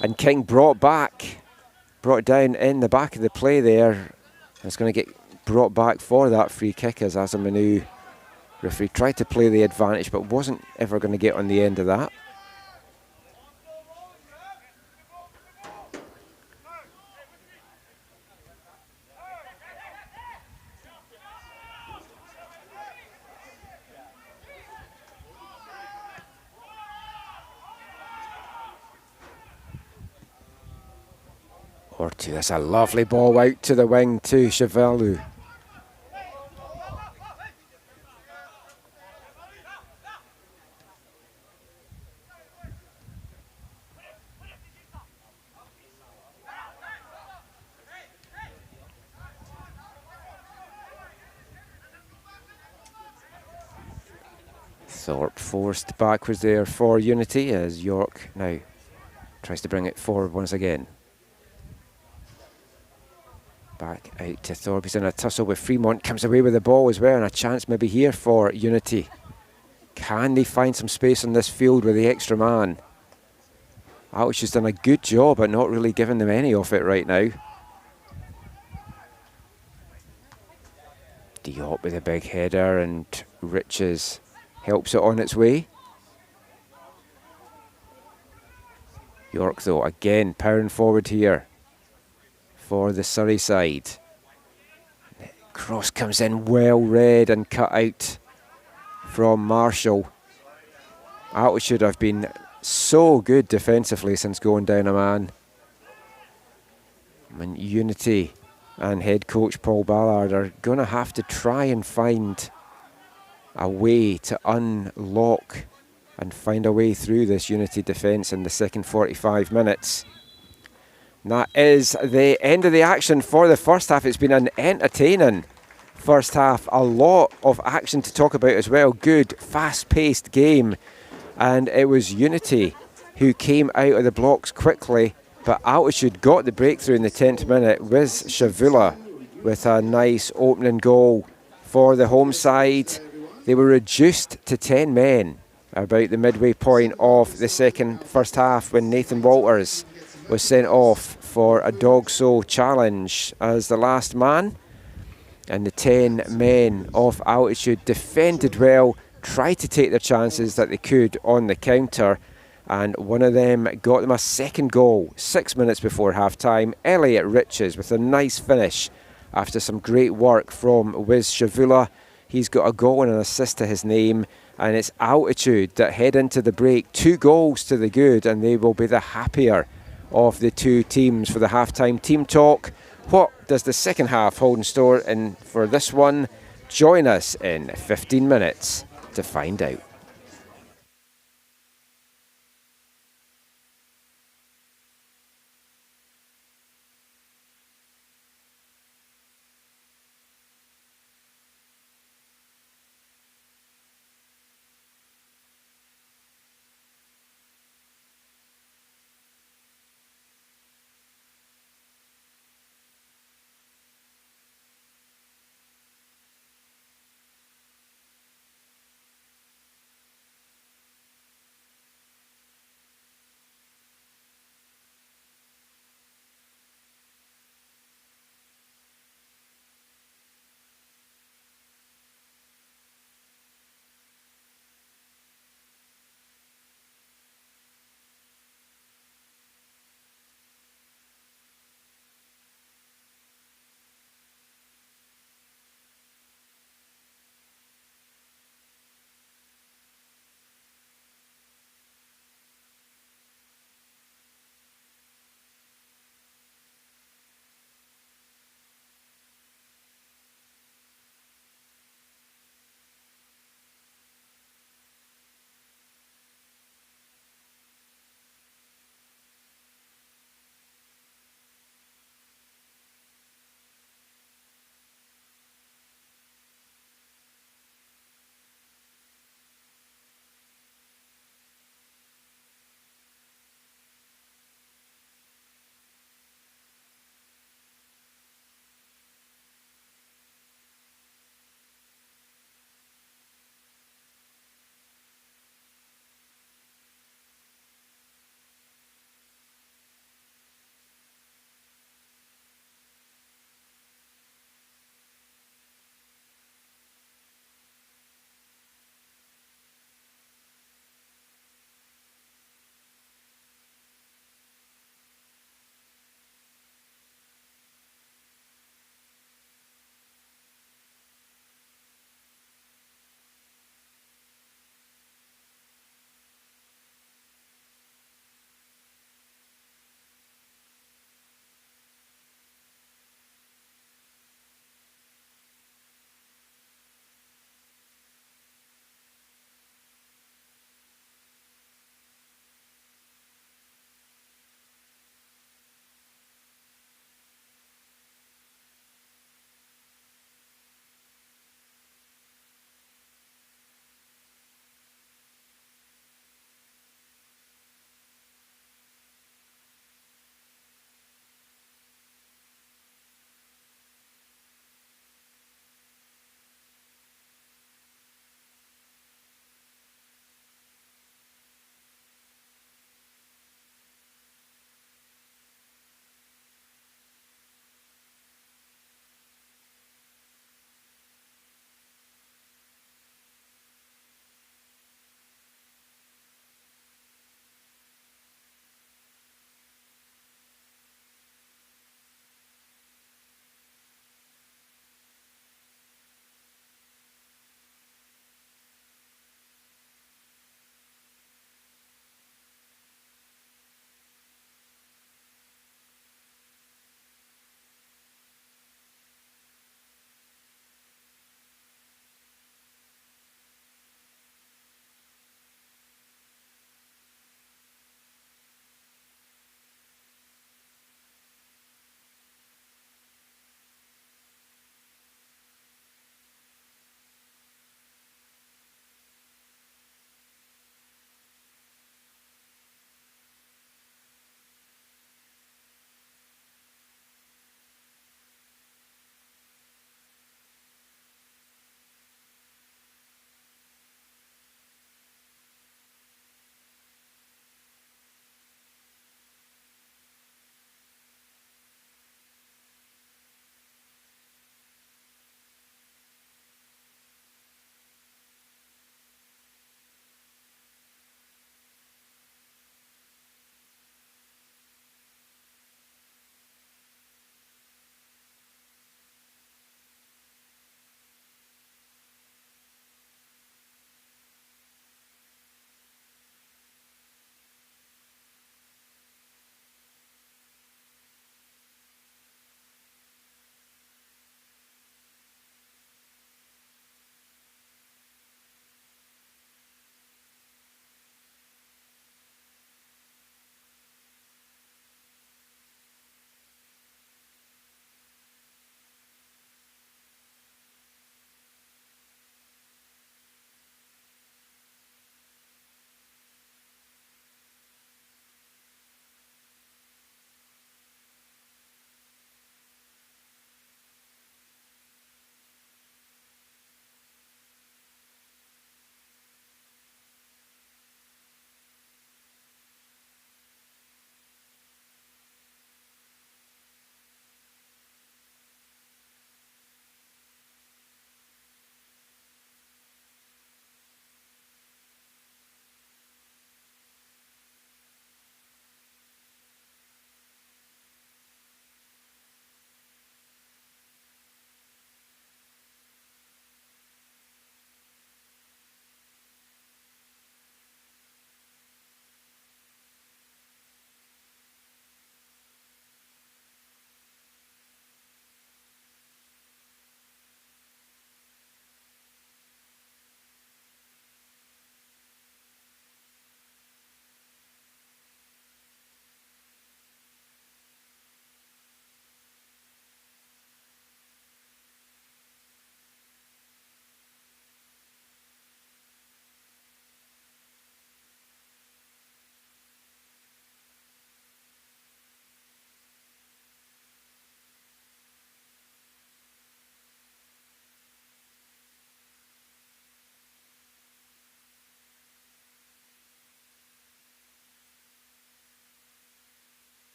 and King brought down in the back of the play there. And it's going to get brought back for that free kick as Azamanu referee tried to play the advantage but wasn't ever going to get on the end of that. Ortu, that's a lovely ball out to the wing to Chavalu. Thorpe forced backwards there for Unity as York now tries to bring it forward once again. Back out to Thorpe. He's in a tussle with Fremont. Comes away with the ball as well, and a chance maybe here for Unity. Can they find some space on this field with the extra man? Altitude's done a good job at not really giving them any of it right now. Diop with a big header, and Riches helps it on its way. York though again powering forward here for the Surrey side. Cross comes in well read and cut out from Marshall. Altitude have been so good defensively since going down a man. And Unity and head coach Paul Ballard are going to have to try and find a way to unlock and find a way through this Unity defence in the second 45 minutes. And that is the end of the action for the first half. It's been an entertaining first half. A lot of action to talk about as well. Good, fast-paced game. And it was Unity who came out of the blocks quickly, but Altitude got the breakthrough in the 10th minute with Shavula with a nice opening goal for the home side. They were reduced to 10 men about the midway point of the first half when Nathan Walters was sent off for a dog-so challenge as the last man. And the 10 men of Altitude defended well, tried to take their chances that they could on the counter, and one of them got them a second goal 6 minutes before half-time. Elliot Riches with a nice finish after some great work from Wiz Shavula. He's got a goal and an assist to his name, and it's Altitude that head into the break. 2 goals to the good, and they will be the happier of the two teams for the halftime team talk. What does the second half hold in store? And for this one, join us in 15 minutes to find out.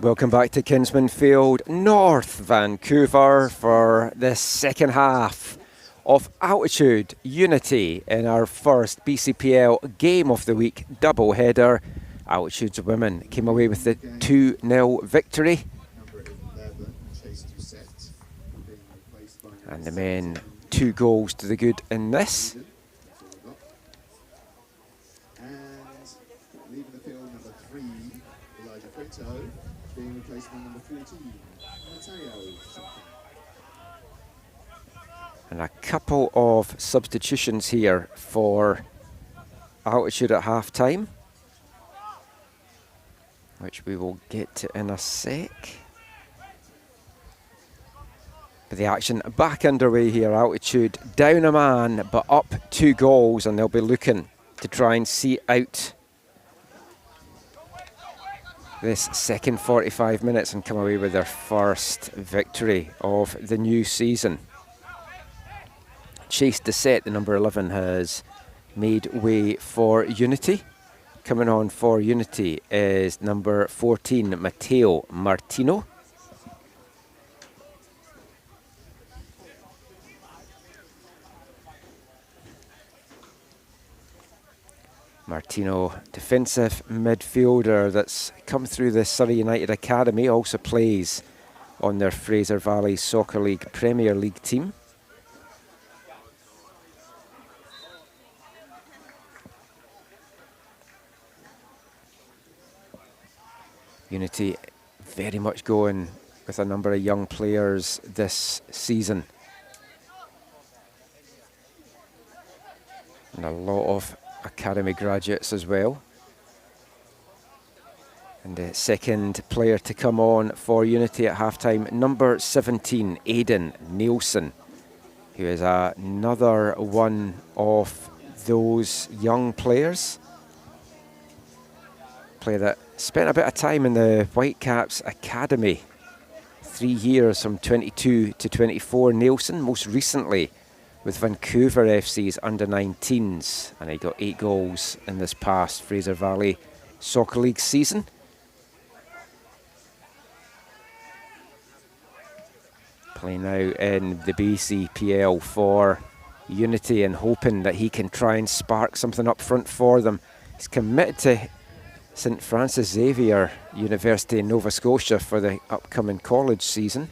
Welcome back to Kinsmen Field, North Vancouver, for the second half of Altitude Unity in our first BCPL Game of the Week double-header. Altitude's women came away with the 2-0 victory. And the men 2 goals to the good in this. Being replaced by number 14, Mateo. And a couple of substitutions here for Altitude at half-time, which we will get to in a sec. But the action back underway here. Altitude down a man, but up 2 goals, and they'll be looking to try and see out this second 45 minutes and come away with their first victory of the new season. Chase Dissette, the number 11, has made way for Unity. Coming on for Unity is number 14, Matteo Martino. Martino, defensive midfielder that's come through the Surrey United Academy, also plays on their Fraser Valley Soccer League Premier League team. Unity very much going with a number of young players this season. And a lot of academy graduates as well. And the second player to come on for Unity at halftime, number 17, Aidan Nielsen, who is another one of those young players. Player that spent a bit of time in the Whitecaps Academy, 3 years from 22 to 24. Nielsen, most recently with Vancouver FC's under-19s, and he got 8 goals in this past Fraser Valley Soccer League season. Playing now in the BCPL for Unity and hoping that he can try and spark something up front for them. He's committed to St Francis Xavier University in Nova Scotia for the upcoming college season.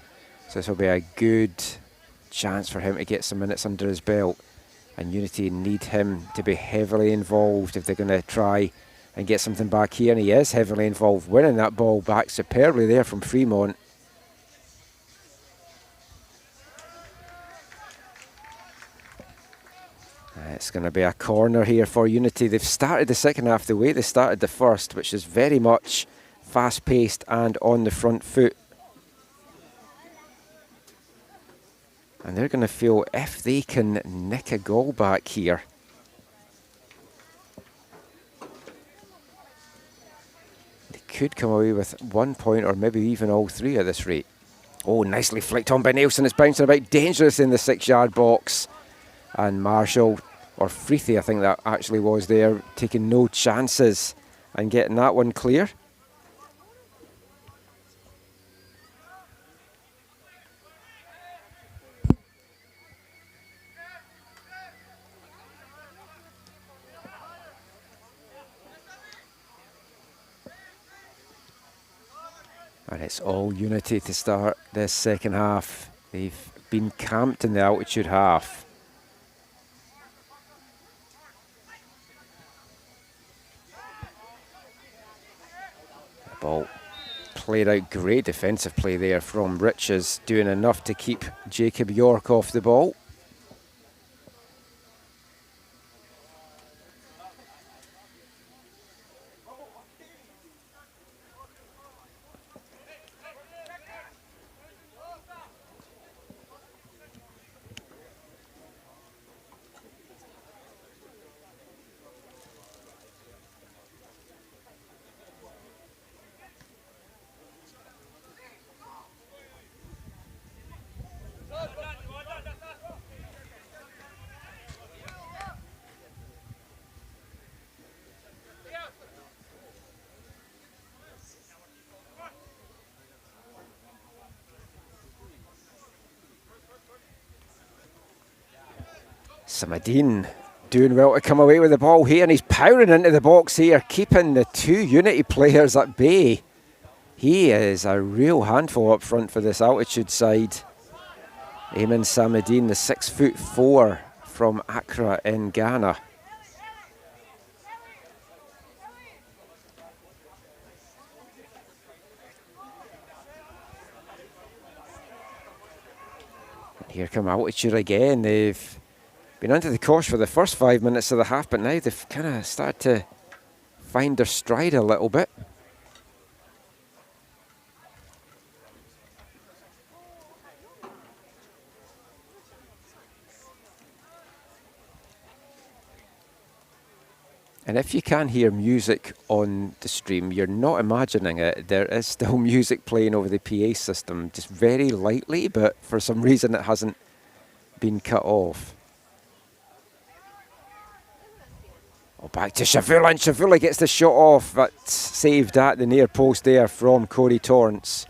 So this will be a good chance for him to get some minutes under his belt. And Unity need him to be heavily involved if they're going to try and get something back here. And he is heavily involved, winning that ball back superbly there from Fremont. It's going to be a corner here for Unity. They've started the second half the way they started the first, which is very much fast-paced and on the front foot. And they're going to feel if they can nick a goal back here, they could come away with 1 point or maybe even all 3 at this rate. Oh, nicely flicked on by Nielsen. It's bouncing about dangerous in the 6-yard box. And Marshall, or Freethy, I think that actually was there, taking no chances and getting that one clear. And it's all Unity to start this second half. They've been camped in the Altitude half. The ball played out, great defensive play there from Riches, doing enough to keep Jacob York off the ball. Samadine doing well to come away with the ball here, and he's powering into the box here, keeping the two Unity players at bay. He is a real handful up front for this altitude side. Eamon Samadine, the 6'4" from Accra in Ghana. Here come altitude again. They've been under the cosh for the first 5 minutes of the half, but now they've kind of started to find their stride a little bit. And if you can hear music on the stream, you're not imagining it. There is still music playing over the PA system, just very lightly, but for some reason it hasn't been cut off. Oh, back to Shavula, and Shavula gets the shot off, but saved at the near post there from Corey Torrance.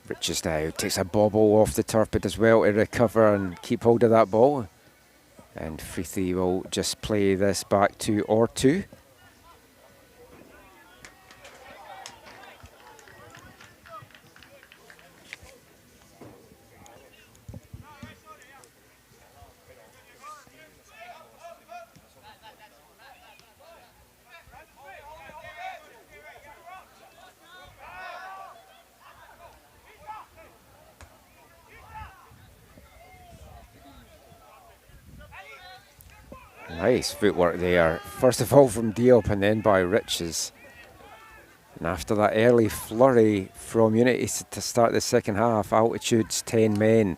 Richards now takes a bobble off the turf, but does well to recover and keep hold of that ball. And Freethy will just play this back to Ortu. Nice footwork there. First of all from Diop and then by Riches. And after that early flurry from Unity to start the second half, Altitude's 10 men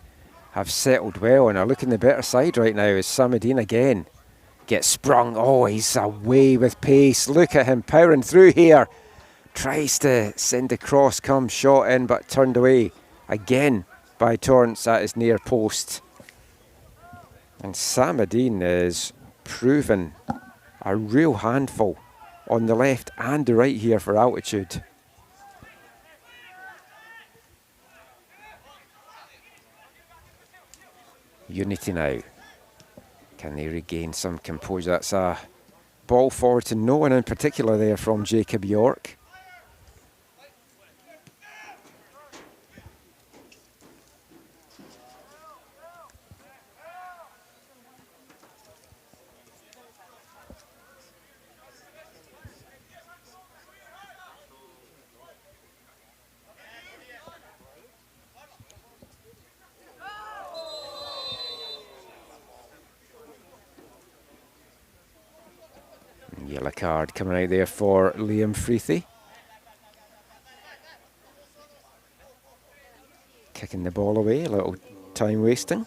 have settled well and are looking the better side right now as Samadine again gets sprung. Oh, he's away with pace. Look at him powering through here. Tries to send the cross, come shot in, but turned away again by Torrance at his near post. And Samadine is proven a real handful on the left and the right here for Altitude. Unity now. Can they regain some composure? That's a ball forward to no one in particular there from Jacob York. Yellow card coming out there for Liam Freethy. Kicking the ball away, a little time wasting.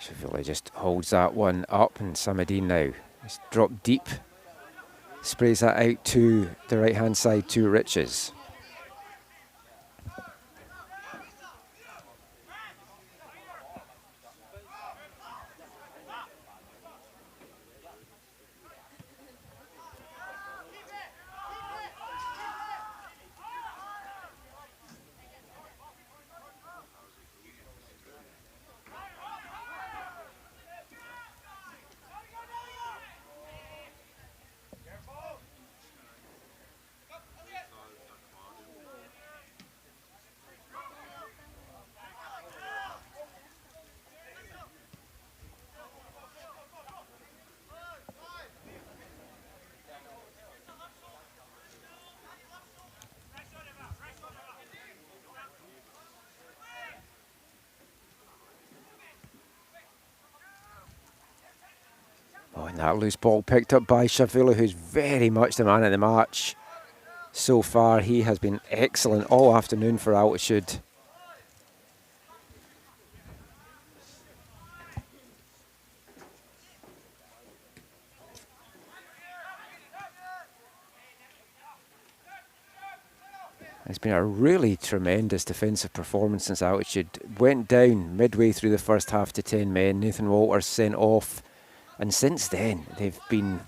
Shavula just holds that one up, and Samadine now is dropped deep. Sprays that out to the right hand side to Riches. And that loose ball picked up by Shavula, who's very much the man of the match. So far, he has been excellent all afternoon for Altitude. It's been a really tremendous defensive performance since Altitude went down midway through the first half to 10 men. Nathan Walters sent off. And since then, they've been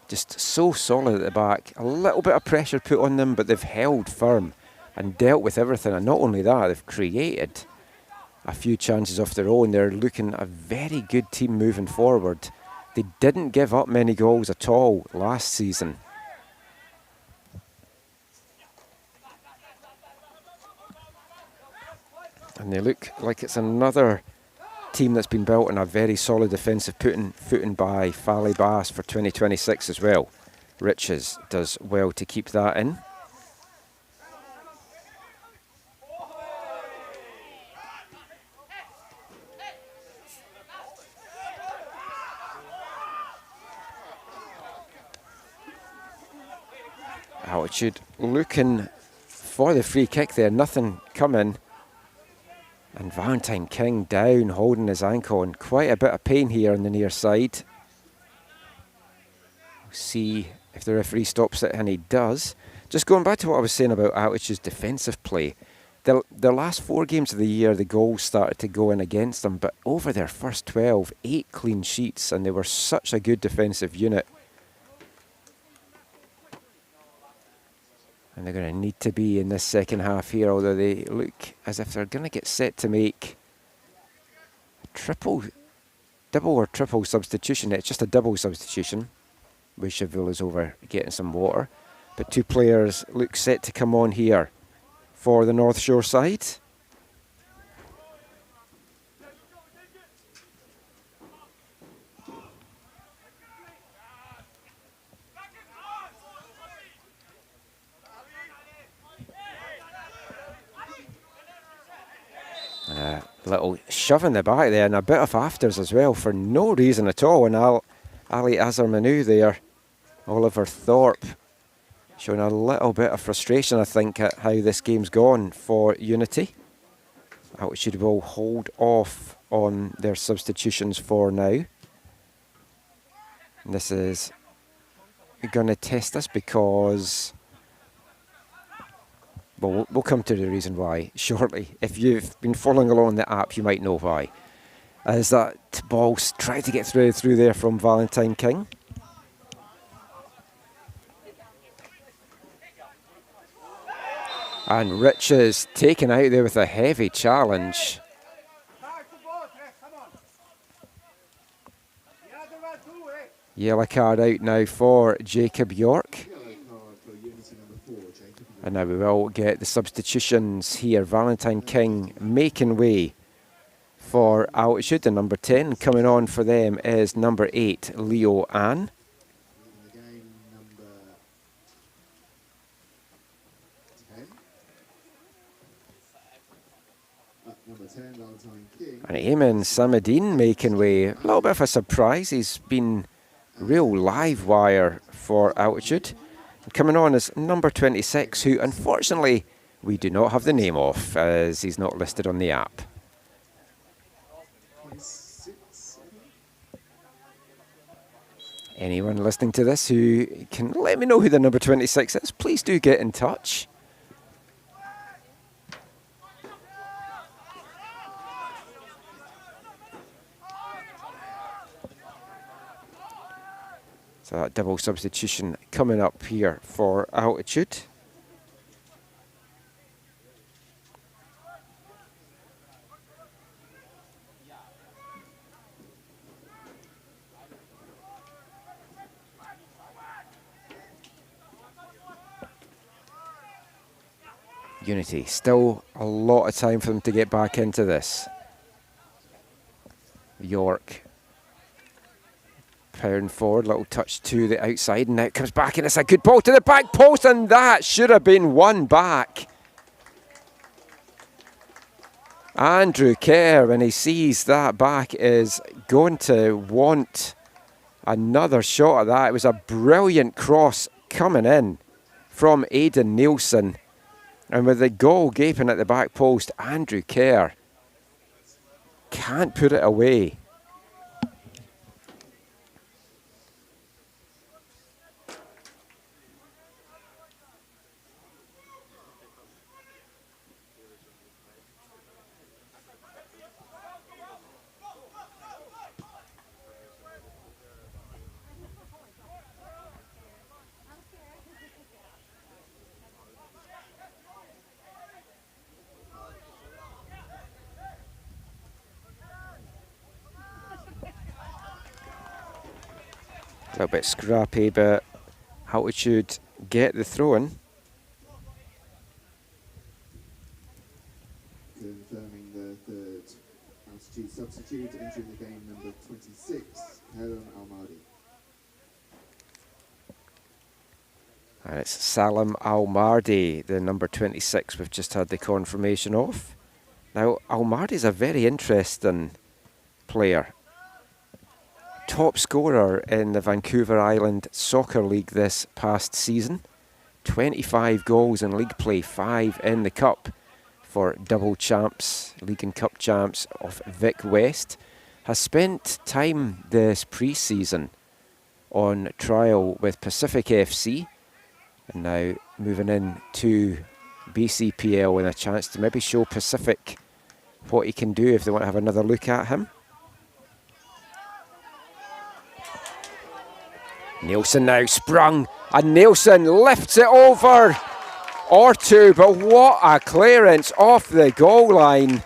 just so solid at the back. A little bit of pressure put on them, but they've held firm and dealt with everything. And not only that, they've created a few chances of their own. They're looking a very good team moving forward. They didn't give up many goals at all last season. And they look like it's another team that's been built on a very solid defensive footing by Fally Bass for 2026 as well. Riches does well to keep that in. Altitude looking for the free kick there, nothing coming. And Valentine King down, holding his ankle, and quite a bit of pain here on the near side. We'll see if the referee stops it, and he does. Just going back to what I was saying about Altitude's defensive play. The last 4 games of the year, the goals started to go in against them, but over their first 12, 8 clean sheets, and they were such a good defensive unit. And they're going to need to be in this second half here, although they look as if they're going to get set to make a double or triple substitution. It's just a double substitution, with Shavula's over getting some water. But 2 players look set to come on here for the North Shore side. A little shove in the back there, and a bit of afters as well for no reason at all. And Ali Azarmanu there, Oliver Thorpe, showing a little bit of frustration, I think, at how this game's gone for Unity. Altitude will hold off on their substitutions for now. And this is going to test us because... Well, we'll come to the reason why shortly. If you've been following along the app, you might know why. As that ball tried to get through there from Valentine King. And Riches taken out there with a heavy challenge. Yellow card out now for Jacob York. And now we will get the substitutions here. Valentine King making way for Altitude. And number 10 coming on for them is number 8, Leo Ann. And Eamon Samadine making way. A little bit of a surprise. He's been real live wire for Altitude. Coming on is number 26, who unfortunately we do not have the name of, as he's not listed on the app. Anyone listening to this who can let me know who the number 26 is, please do get in touch. So that double substitution coming up here for Altitude. Unity, still a lot of time for them to get back into this. York powering forward, little touch to the outside, and now it comes back, and it's a good ball to the back post, and that should have been won back. Andrew Kerr, when he sees that back, is going to want Another shot at that. It was a brilliant cross coming in from Aidan Nielsen. And with the goal gaping at the back post, Andrew Kerr can't put it away. A little bit scrappy, but Altitude get the throw in. Confirming the third Altitude substitute, entering the game number 26, Helen Almardi. And it's Salim Almardi, the number 26 we've just had the confirmation of. Now, Almardi's a very interesting player. Top scorer in the Vancouver Island Soccer League this past season. 25 goals in league play, 5 in the cup for double champs, league and cup champs of Vic West. Has spent time this pre-season on trial with Pacific FC, and now moving in to BCPL and a chance to maybe show Pacific what he can do if they want to have another look at him. Nielsen now sprung, and Nielsen lifts it over or two, but what a clearance off the goal line.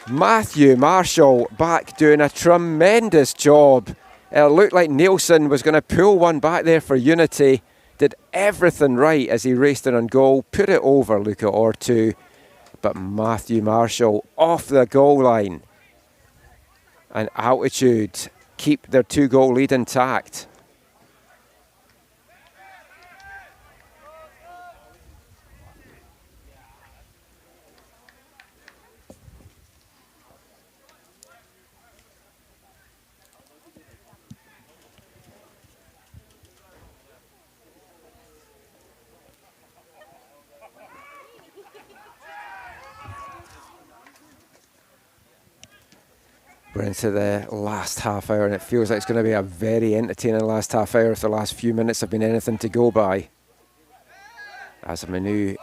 Matthew Marshall back doing a tremendous job. It looked like Nielsen was going to pull one back there for Unity. Did everything right as he raced in on goal, put it over Luca Ortu, but Matthew Marshall off the goal line. And Altitude keep their 2-goal lead intact. We're into the last half hour, and it feels like it's going to be a very entertaining last half hour if the last few minutes have been anything to go by. As Manu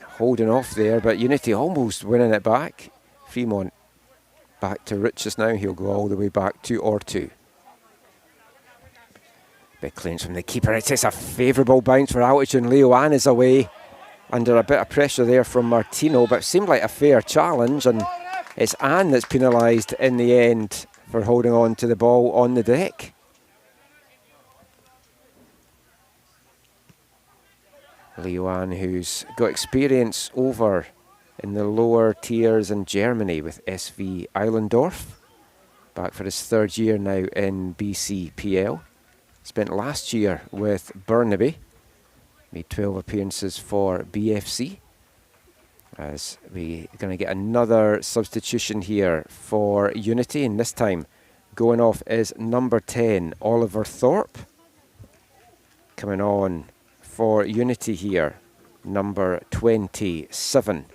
holding off there, but Unity almost winning it back. Fremont back to Riches now. He'll go all the way back to Ortu. Big clearance from the keeper. It's a favourable bounce for Altitude, and Leo Ann is away under a bit of pressure there from Martino, but it seemed like a fair challenge, and it's Anne that's penalised in the end for holding on to the ball on the deck. Leo Ann, who's got experience over in the lower tiers in Germany with SV Eilendorf. Back for his 3rd year now in BCPL. Spent last year with Burnaby. Made 12 appearances for BFC. As we're going to get another substitution here for Unity, and this time going off is number 10, Oliver Thorpe. Coming on for Unity here, number 27.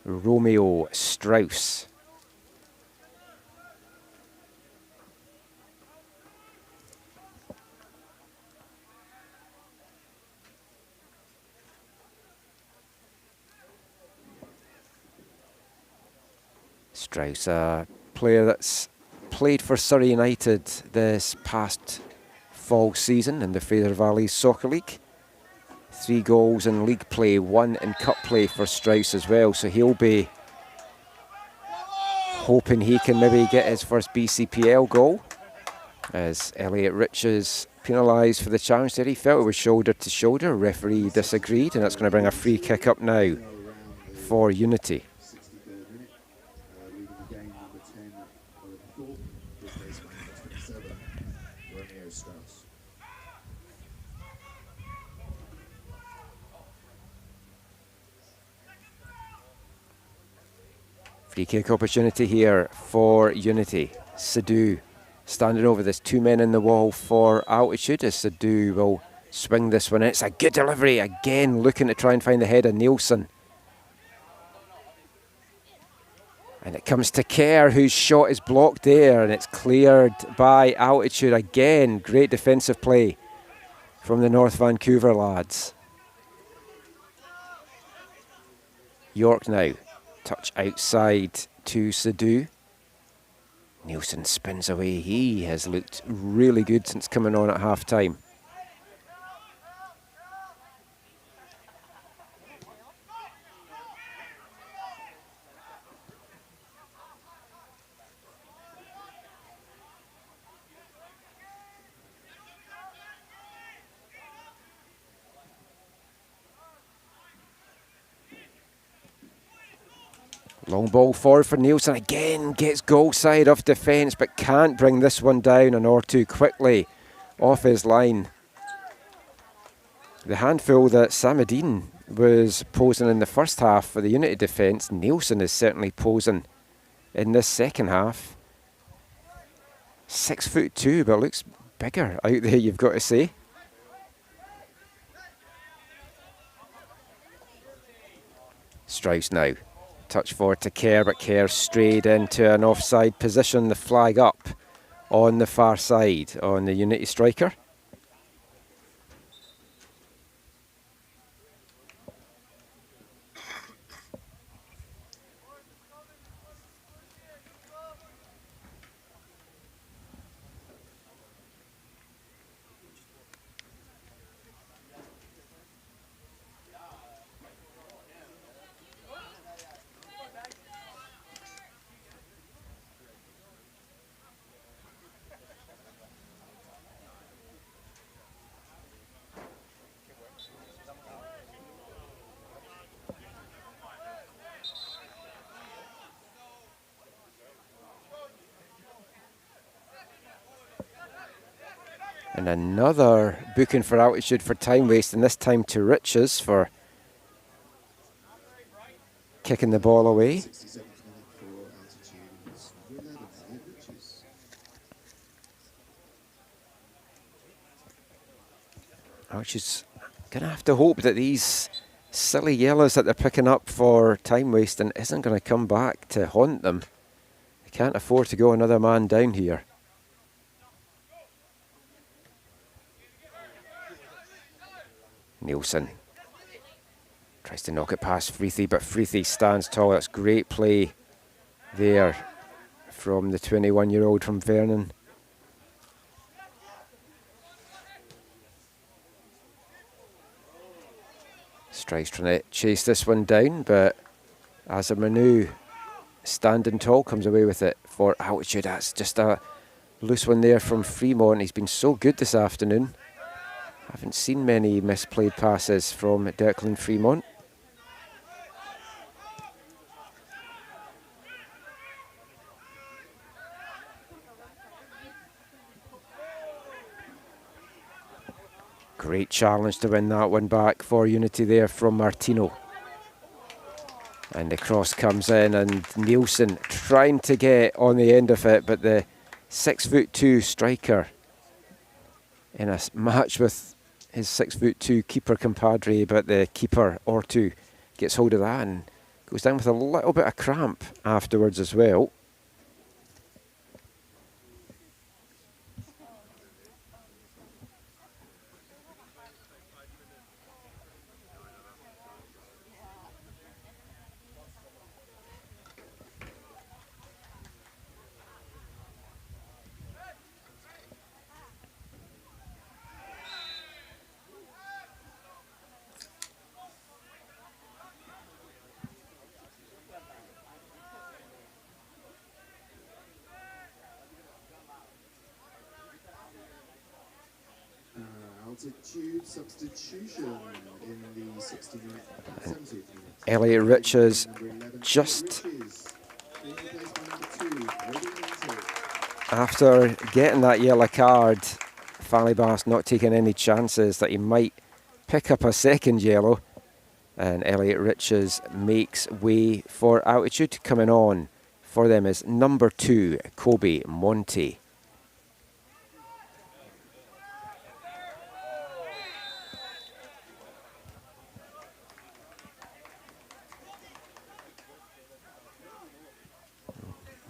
Romeo Strauss. Strauss, a player that's played for Surrey United this past fall season in the Fraser Valley Soccer League. 3 goals in league play, 1 in cup play for Strauss as well, so he'll be hoping he can maybe get his first BCPL goal. As Elliot Riches penalised for the challenge there, he felt it was shoulder to shoulder. Referee disagreed, and that's going to bring a free kick up now for Unity. Free kick opportunity here for Unity. Sadu standing over this, 2 men in the wall for Altitude as Sadu will swing this one. It's a good delivery again, looking to try and find the head of Nielsen. And it comes to Kerr, whose shot is blocked there, and it's cleared by Altitude again. Great defensive play from the North Vancouver lads. York now, touch outside to Sadu. Nielsen spins away. He has looked really good since coming on at half time. Long ball forward for Nielsen, again gets goal side of defence but can't bring this one down, and Ortu quickly off his line. The handful that Samadine was posing in the first half for the Unity defence, Nielsen is certainly posing in this second half. 6'2", but looks bigger out there, you've got to say. Strauss now. Touch forward to Kerr, but Kerr strayed into an offside position. The flag up on the far side on the Unity striker. And another booking for Altitude for time waste, and this time to Riches for kicking the ball away. Altitude's going to have to hope that these silly yellows that they're picking up for time wasting isn't going to come back to haunt them. They can't afford to go another man down here. Nielsen tries to knock it past Freethy, but Freethy stands tall. That's great play there from the 21-year-old from Vernon. Strice trying to chase this one down, but Azar Manu standing tall comes away with it for Altitude. That's just a loose one there from Fremont. He's been so good this afternoon. Haven't seen many misplayed passes from Declan Fremont. Great challenge to win that one back for Unity there from Martino. And the cross comes in, and Nielsen trying to get on the end of it, but the 6'2" striker in a match with his 6'2" keeper compadre, but the keeper Ortu gets hold of that and goes down with a little bit of cramp afterwards as well. Substitution in the 60th minute, 70th minute. Elliot Riches just after getting that yellow card, Falibas not taking any chances that he might pick up a second yellow. And Elliot Riches makes way for altitude. Coming on for them is number 2, Kobe Monte.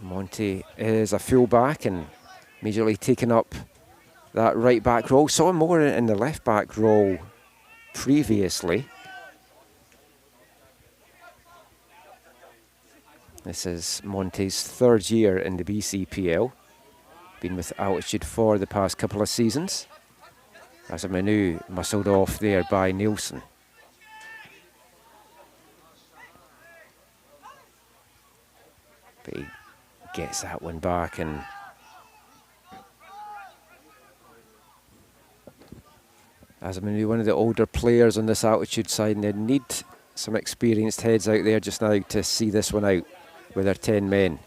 Monte is a full-back and immediately taking up that right-back role. Saw him more in the left-back role previously. This is Monte's 3rd year in the BCPL. Been with altitude for the past couple of seasons. As a Manu muscled off there by Nielsen. But he gets that one back, and as a Manu, one of the older players on this altitude side, and they need some experienced heads out there just now to see this one out with their 10 men.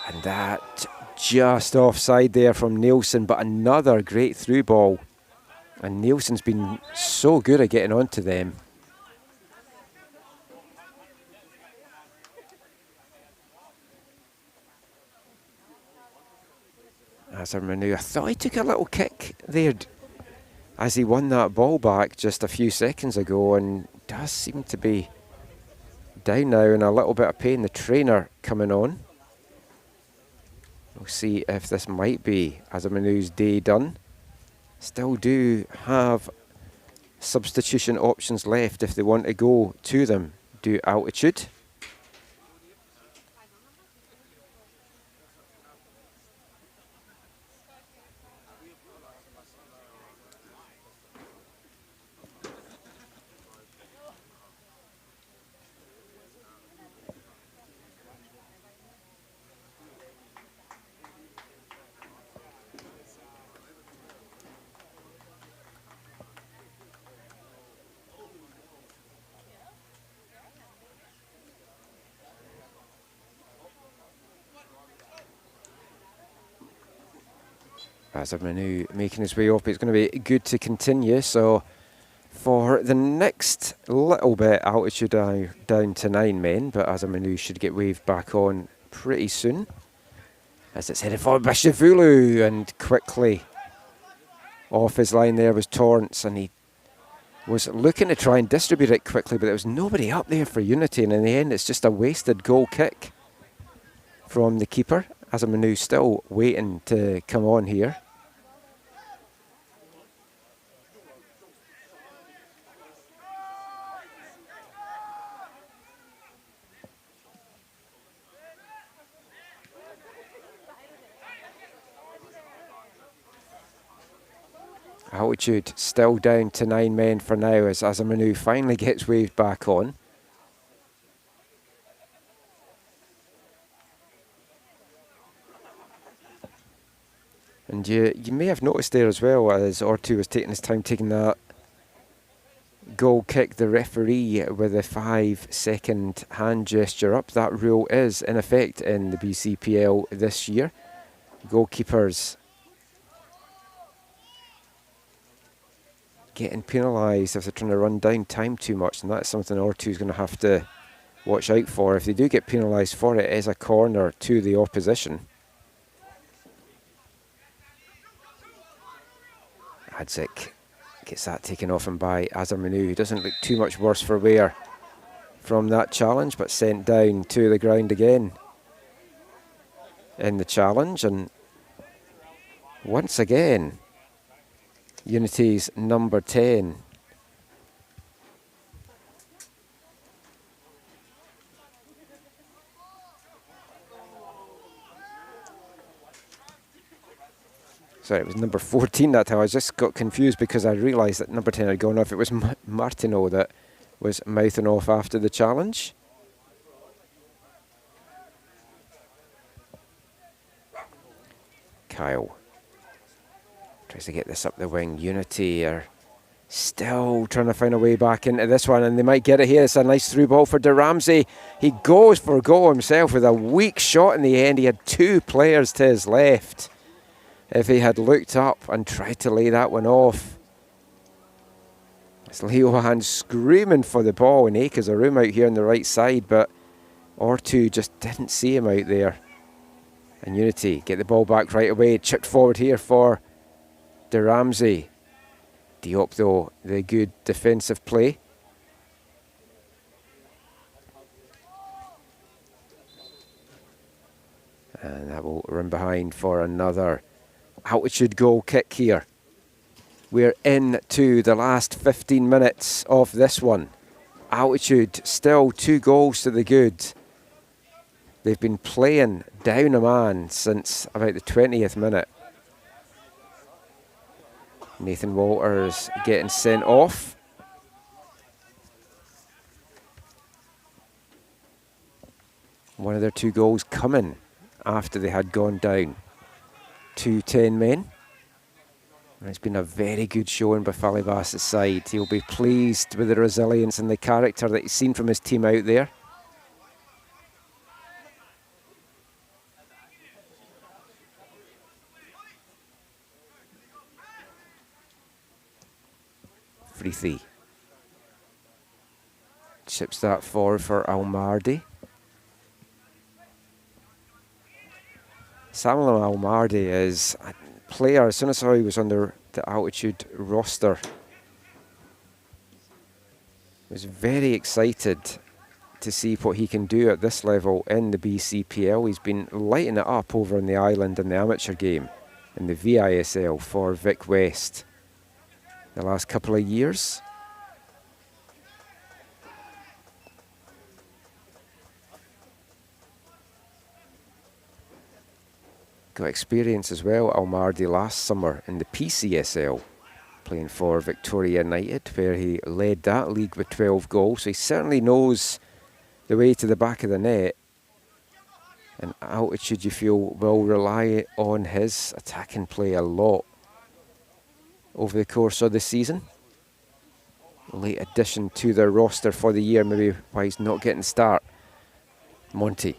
And that just offside there from Nielsen, but another great through ball. And Nielsen's been so good at getting onto them. As Manu, I thought he took a little kick there as he won that ball back just a few seconds ago, and does seem to be down now in a little bit of pain. The trainer coming on. We'll see if this might be Manu's day done. Still do have substitution options left if they want to go to them. Do altitude. As Manu making his way up, it's going to be good to continue. So for the next little bit, altitude down to 9 men, but Manu should get waved back on pretty soon. As it's headed for Bishivulu, and quickly off his line there was Torrance, and he was looking to try and distribute it quickly, but there was nobody up there for Unity, and in the end it's just a wasted goal kick from the keeper. Manu still waiting to come on here. Altitude still down to 9 men for now as Manu finally gets waved back on. And you may have noticed there as well, as Ortu was taking his time taking that goal kick, the referee with a 5-second hand gesture up. That rule is in effect in the BCPL this year. Goalkeepers getting penalised if they're trying to run down time too much, and that's something Ortu is going to have to watch out for. If they do get penalised for it, it is a corner to the opposition. Hadzik gets that taken off him by Manu, who doesn't look too much worse for wear from that challenge, but sent down to the ground again in the challenge. And once again, Unity's number 10. Sorry, it was number 14 that time. I just got confused because I realised that number 10 had gone off. It was Martineau that was mouthing off after the challenge. Kyle tries to get this up the wing. Unity are still trying to find a way back into this one, and they might get it here. It's a nice through ball for De Ramsey. He goes for a goal himself with a weak shot in the end. He had 2 players to his left. If he had looked up and tried to lay that one off. It's Leo Hand screaming for the ball, and acres of room out here on the right side, but R2 just didn't see him out there. And Unity get the ball back right away. Chipped forward here for De Ramsey. Diop, though, the good defensive play. And that will run behind for another altitude goal kick here. We're into the last 15 minutes of this one. Altitude still 2 goals to the good. They've been playing down a man since about the 20th minute. Nathan Walters getting sent off. One of their 2 goals coming after they had gone down to 10 men. And it's been a very good showing by Falibas's side. He'll be pleased with the resilience and the character that he's seen from his team out there. Freethy chips that forward for Almardi. Samuel Almardi is a player, as soon as I saw he was under the altitude roster, I was very excited to see what he can do at this level in the BCPL. He's been lighting it up over on the island in the amateur game in the VISL for Vic West the last couple of years. Got experience as well, Almardi, last summer in the PCSL, playing for Victoria United, where he led that league with 12 goals. So he certainly knows the way to the back of the net. And altitude, you feel, will rely on his attacking play a lot over the course of the season. Late addition to their roster for the year, maybe why he's not getting start. Monty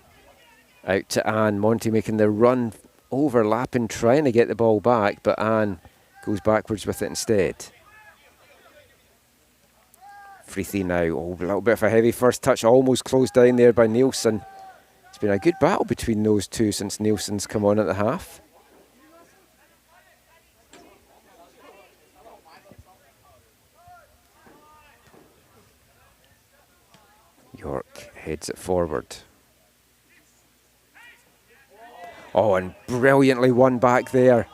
out to Anne. Monty making the run, overlapping, trying to get the ball back, but Anne goes backwards with it instead. Freethy now. Oh, a little bit of a heavy first touch, almost closed down there by Nielsen. It's been a good battle between those two since Nielsen's come on at the half. York heads it forward. Oh, and brilliantly won back there.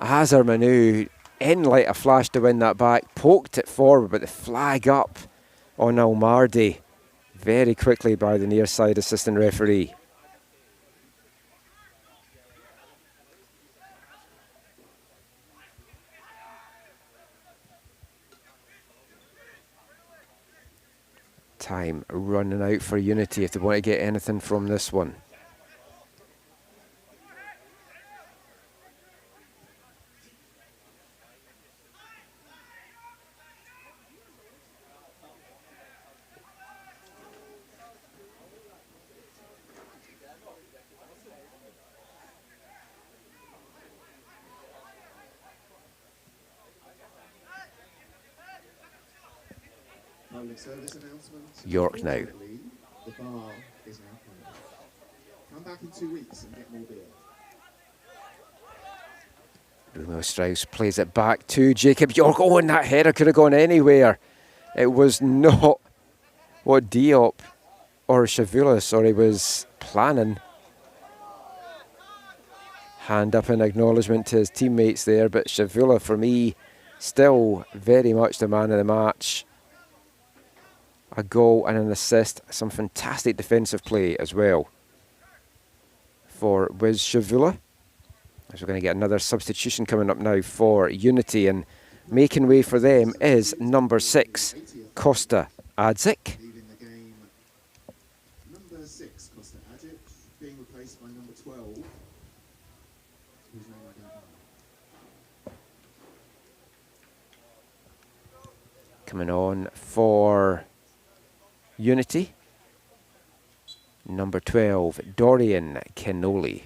Azar Manu in like a flash to win that back. Poked it forward, but the flag up on Almardi very quickly by the near side assistant referee. Time running out for Unity if they want to get anything from this one. York now. The bar is now closed. Come back in 2 weeks and get more beer. Bruno Strauss plays it back to Jacob York. Oh, and that header could have gone anywhere. It was not what Diop or Shavula, sorry, was planning. Hand up in acknowledgement to his teammates there, but Shavula, for me, still very much the man of the match. A goal and an assist, some fantastic defensive play as well for Wiz Shavula. As we're going to get another substitution coming up now for Unity, and making way for them is number 6, Costa Adzik. Leaving the game, number 6, Costa Adzik, being replaced by number 12, whose name I don't know. Coming on for Unity, number 12, Dorian Kenoli.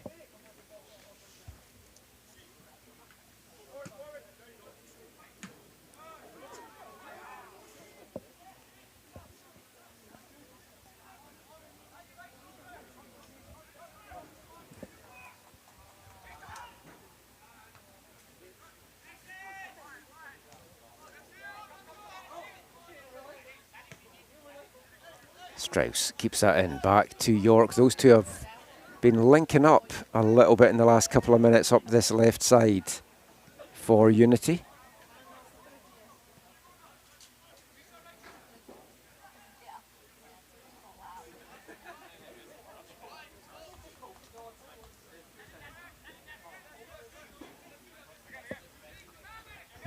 Strauss keeps that in, back to York. Those two have been linking up a little bit in the last couple of minutes up this left side for Unity.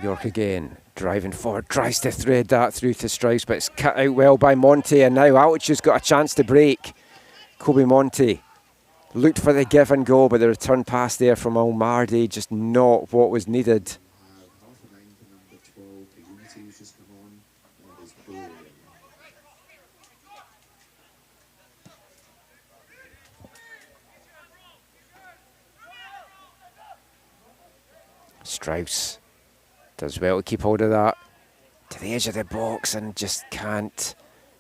York again, driving forward, tries to thread that through to Strauss, but it's cut out well by Monty, and now Altitude's got a chance to break. Kobe Monty looked for the give and go, but the return pass there from Almardi, just not what was needed. Strauss does well to keep hold of that to the edge of the box and just can't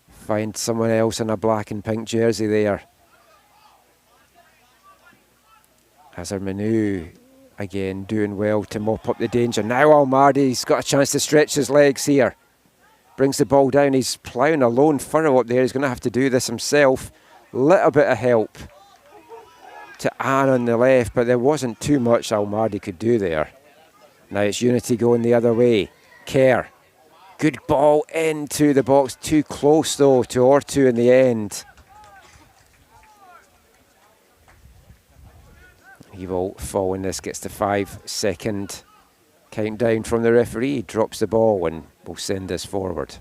find someone else in a black and pink jersey there. Azar Manu again doing well to mop up the danger. Now Almardi's got a chance to stretch his legs here. Brings the ball down. He's ploughing a lone furrow up there. He's going to have to do this himself. Little bit of help to Anne on the left, but there wasn't too much Almardi could do there. Now it's Unity going the other way. Kerr. Good ball into the box. Too close, though, to Ortu in the end. He will fall in this. Gets the 5-second countdown from the referee. Drops the ball and will send this forward.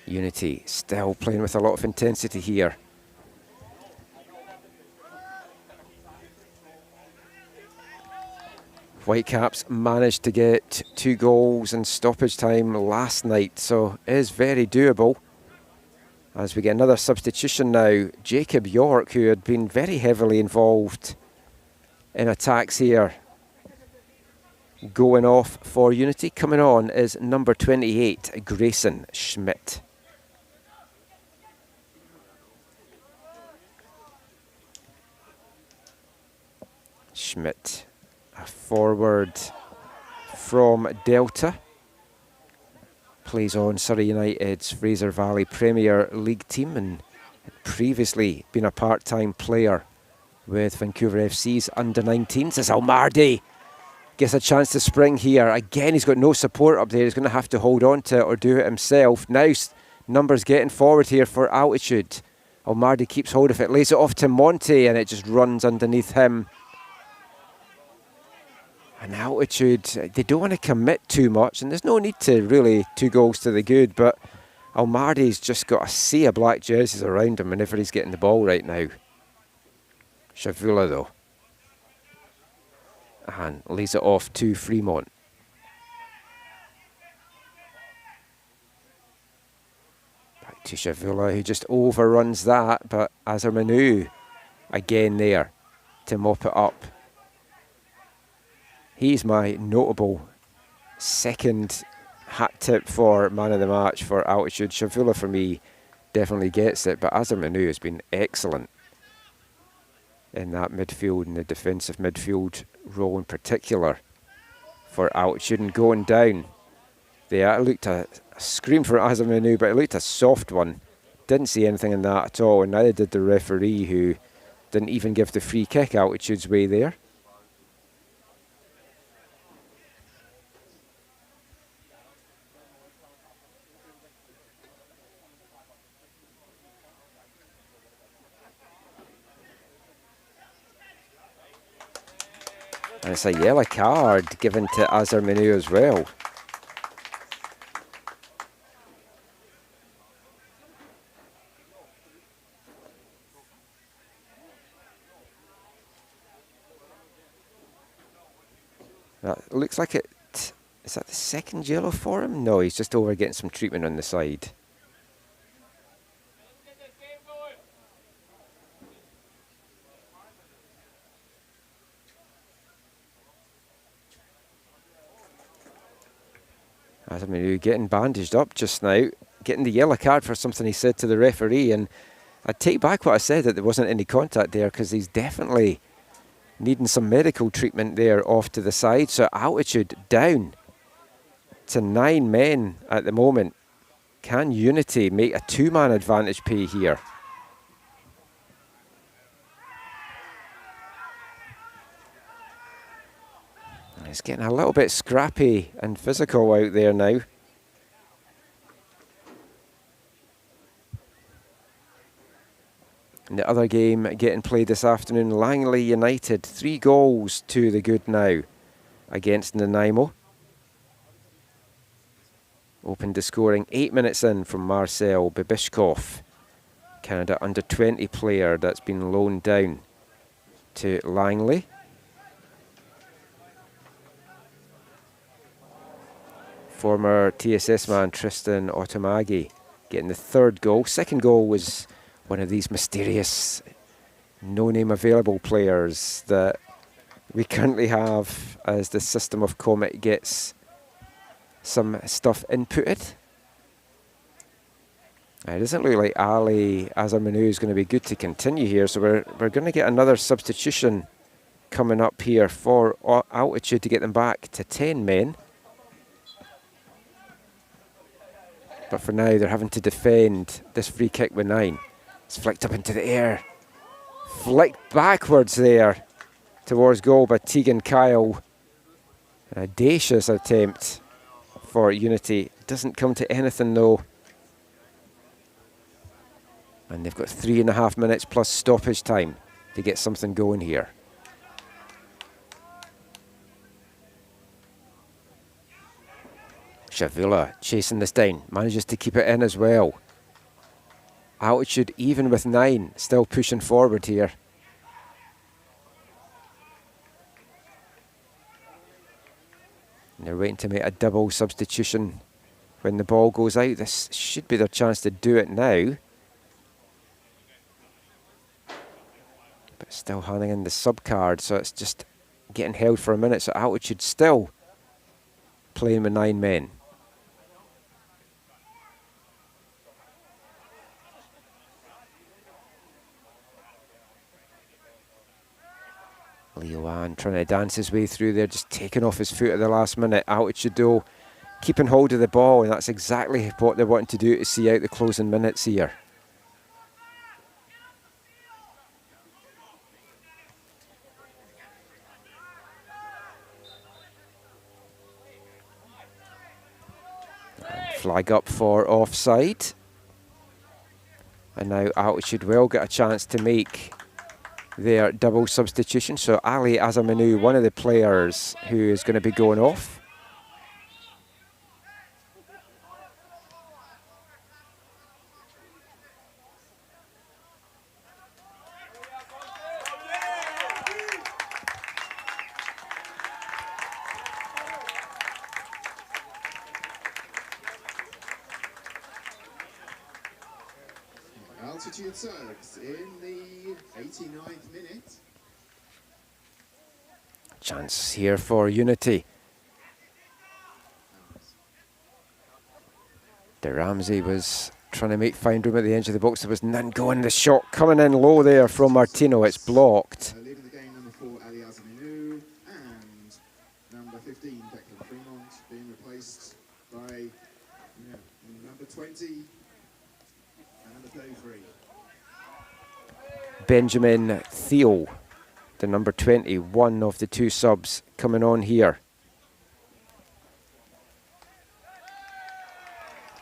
Unity still playing with a lot of intensity here. Whitecaps managed to get 2 goals in stoppage time last night, so it is very doable. As we get another substitution now, Jacob York, who had been very heavily involved in attacks here, going off for Unity. Coming on is number 28, Grayson Schmidt. Schmidt, a forward from Delta, plays on Surrey United's Fraser Valley Premier League team and had previously been a part-time player with Vancouver FC's under-19s. As Almardi gets a chance to spring here. Again, he's got no support up there. He's going to have to hold on to it or do it himself. Now numbers getting forward here for Altitude. Almardi keeps hold of it, lays it off to Monty, and it just runs underneath him. And Altitude, they don't want to commit too much, and there's no need to really 2 goals to the good, but Almardi's just got a sea of black jerseys around him whenever he's getting the ball right now. Shavula, though. And lays it off to Fremont. Back to Shavula, who just overruns that, but Azar Manu again there to mop it up. He's my notable second hat tip for man of the match for Altitude. Shavula, for me, definitely gets it, but Azar Manu has been excellent in that midfield and the defensive midfield role in particular for Altitude. And going down there, it looked a scream for Azar Manu, but it looked a soft one. Didn't see anything in that at all, and neither did the referee, who didn't even give the free kick Altitude's way there. And it's a yellow card given to Azar Manu as well. That looks like it. Is that the second yellow for him? No, he's just over getting some treatment on the side. Azar Manu getting bandaged up just now, getting the yellow card for something he said to the referee, and I take back what I said, that there wasn't any contact there, because he's definitely needing some medical treatment there off to the side. So Altitude down to 9 men at the moment. Can Unity make a 2-man advantage pay here? It's getting a little bit scrappy and physical out there now. And the other game getting played this afternoon, Langley United, 3 goals to the good now against Nanaimo. Opened the scoring 8 minutes in from Marcel Bibishkov, Canada under-20 player that's been loaned down to Langley. Former TSS man Tristan Otomagi getting the 3rd goal. 2nd goal was one of these mysterious no-name available players that we currently have as the system of Comet gets some stuff inputted. It doesn't look like Ali Azarmanu is going to be good to continue here, so we're going to get another substitution coming up here for Altitude to get them back to 10 men. But for now, they're having to defend this free kick with 9. It's flicked up into the air. Flicked backwards there towards goal by Tegan Kyle. An audacious attempt for Unity. Doesn't come to anything though. And they've got 3.5 minutes plus stoppage time to get something going here. Shavula chasing this down, manages to keep it in as well. Altitude even with 9, still pushing forward here. And they're waiting to make a double substitution when the ball goes out. This should be their chance to do it now. But still handing in the sub card, so it's just getting held for a minute. So Altitude still playing with 9 men. Leoan trying to dance his way through there, just taking off his foot at the last minute. Altitude though, keeping hold of the ball, and that's exactly what they're wanting to do to see out the closing minutes here. And flag up for offside. And now Altitude will get a chance to make their double substitution. So Ali Azarmanu, one of the players who is going to be going off. Altitude serves in the 89th minute. Chance here for Unity. De Ramsey was trying to find room at the edge of the box. There was none going. The shot coming in low there from Martino. It's blocked. Leading the game, number 4, Ali Azarmanu, and number 15, Declan Fremont, being replaced by number 20 and number 33. Benjamin Theo, the number 20, one of the 2 subs coming on here.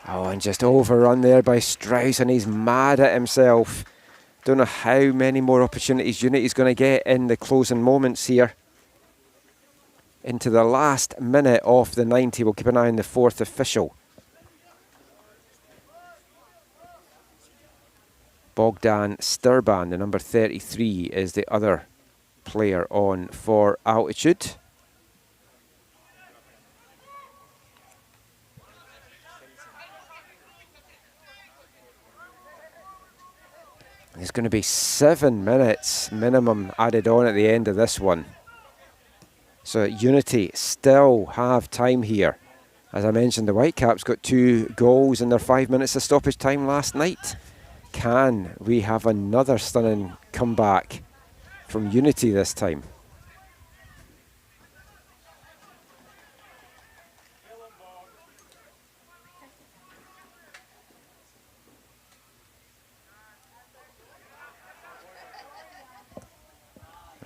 Oh, and just overrun there by Strauss, and he's mad at himself. Don't know how many more opportunities Unity's going to get in the closing moments here. Into the last minute of the 90. We'll keep an eye on the 4th official. Bogdan Sturban, the number 33, is the other player on for Altitude. There's going to be 7 minutes minimum added on at the end of this one. So Unity still have time here. As I mentioned, the Whitecaps got 2 goals in their 5 minutes of stoppage time last night. Can we have another stunning comeback from Unity this time?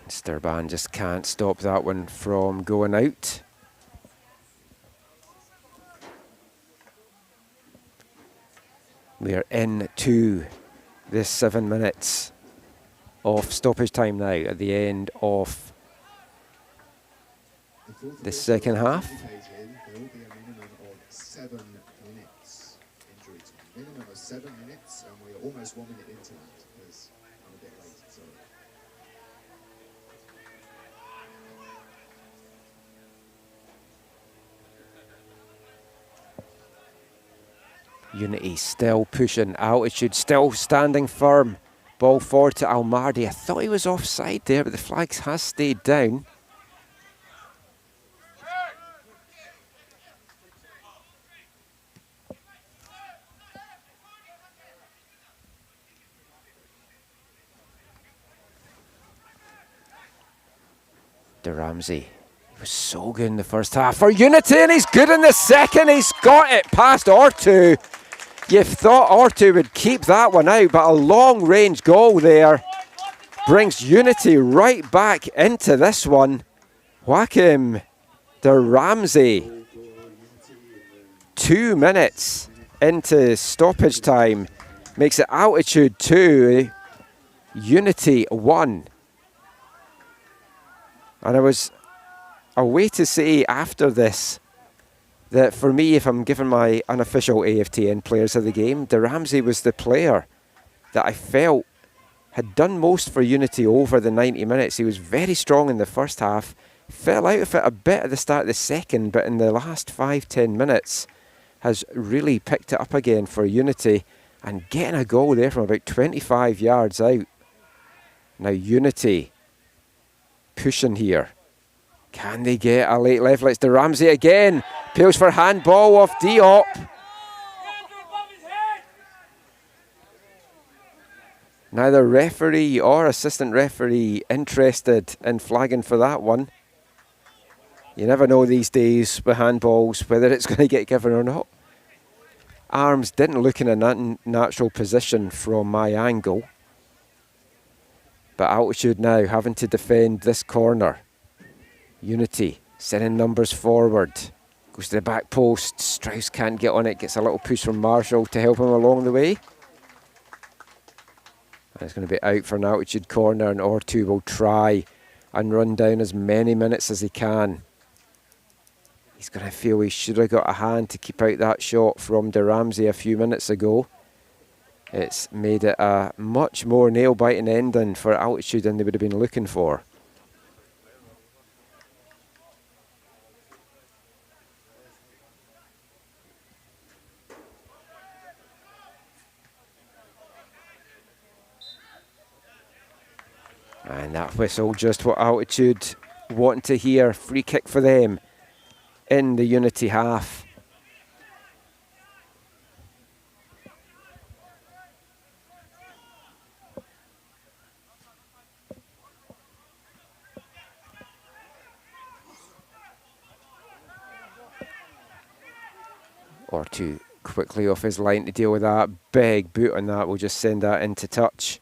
Sturban just can't stop that one from going out. We are into this 7 minutes of stoppage time now at the end of the second half. There will be a minimum of 7 minutes injury time. Minimum of 7 minutes, and we're almost 1 minute into that because I'm a bit late. Sorry. Unity still pushing, Altitude still standing firm. Ball forward to Almardi. I thought he was offside there, but the flag has stayed down. De Ramsey, he was so good in the first half for Unity, and he's good in the second. He's got it past Ortu. You thought Ortu would keep that one out, but a long-range goal there brings Unity right back into this one. Joachim De Ramsey. 2 minutes into stoppage time makes it Altitude 2, Unity 1. And I was away to say after this that for me, if I'm giving my unofficial AFTN players of the game, De Ramsey was the player that I felt had done most for Unity over the 90 minutes. He was very strong in the first half, fell out of it a bit at the start of the second, but in the last 5-10 minutes has really picked it up again for Unity and getting a goal there from about 25 yards out. Now Unity pushing here. Can they get a late level? It's De Ramsey again. Appeals for handball off Diop. Neither referee or assistant referee interested in flagging for that one. You never know these days with handballs whether it's going to get given or not. Arms didn't look in a natural position from my angle. But Altitude now having to defend this corner. Unity sending numbers forward. Goes to the back post. Strauss can't get on it. Gets a little push from Marshall to help him along the way. And it's going to be out for an Altitude corner, and Ortu will try and run down as many minutes as he can. He's going to feel he should have got a hand to keep out that shot from De Ramsey a few minutes ago. It's made it a much more nail-biting ending for Altitude than they would have been looking for. And that whistle, just what Altitude wanted to hear. Free kick for them in the Unity half. Ortu quickly off his line to deal with that. Big boot on that. We'll just send that into touch.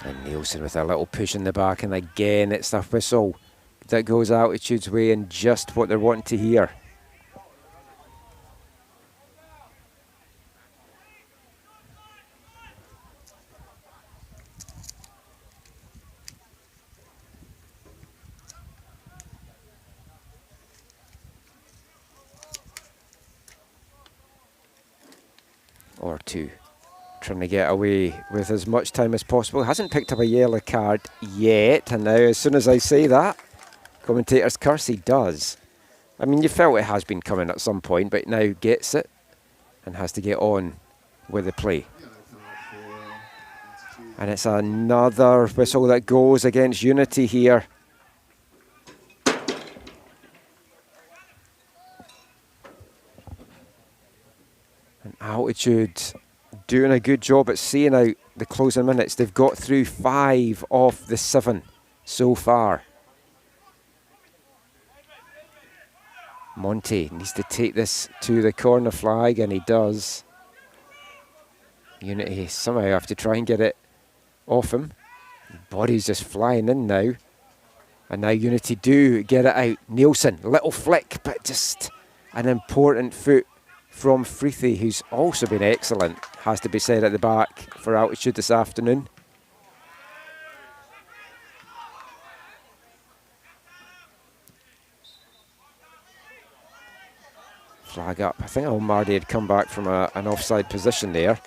And Nielsen with a little push in the back, and again it's the whistle that goes Altitude's way and just what they're wanting to hear. Ortu trying to get away with as much time as possible. Hasn't picked up a yellow card yet, and now as soon as I say that, commentator's curse, he does. I mean, you felt it has been coming at some point, but now gets it and has to get on with the play. And it's another whistle that goes against Unity here. Altitude doing a good job at seeing out the closing minutes. They've got through 5 of the 7 so far. Monty needs to take this to the corner flag, and he does. Unity somehow have to try and get it off him. Body's just flying in now. And now Unity do get it out. Nielsen, little flick, but just an important foot from Freethy, who's also been excellent, has to be said, at the back for Altitude this afternoon. Flag up. I think Almardi had come back from an offside position there.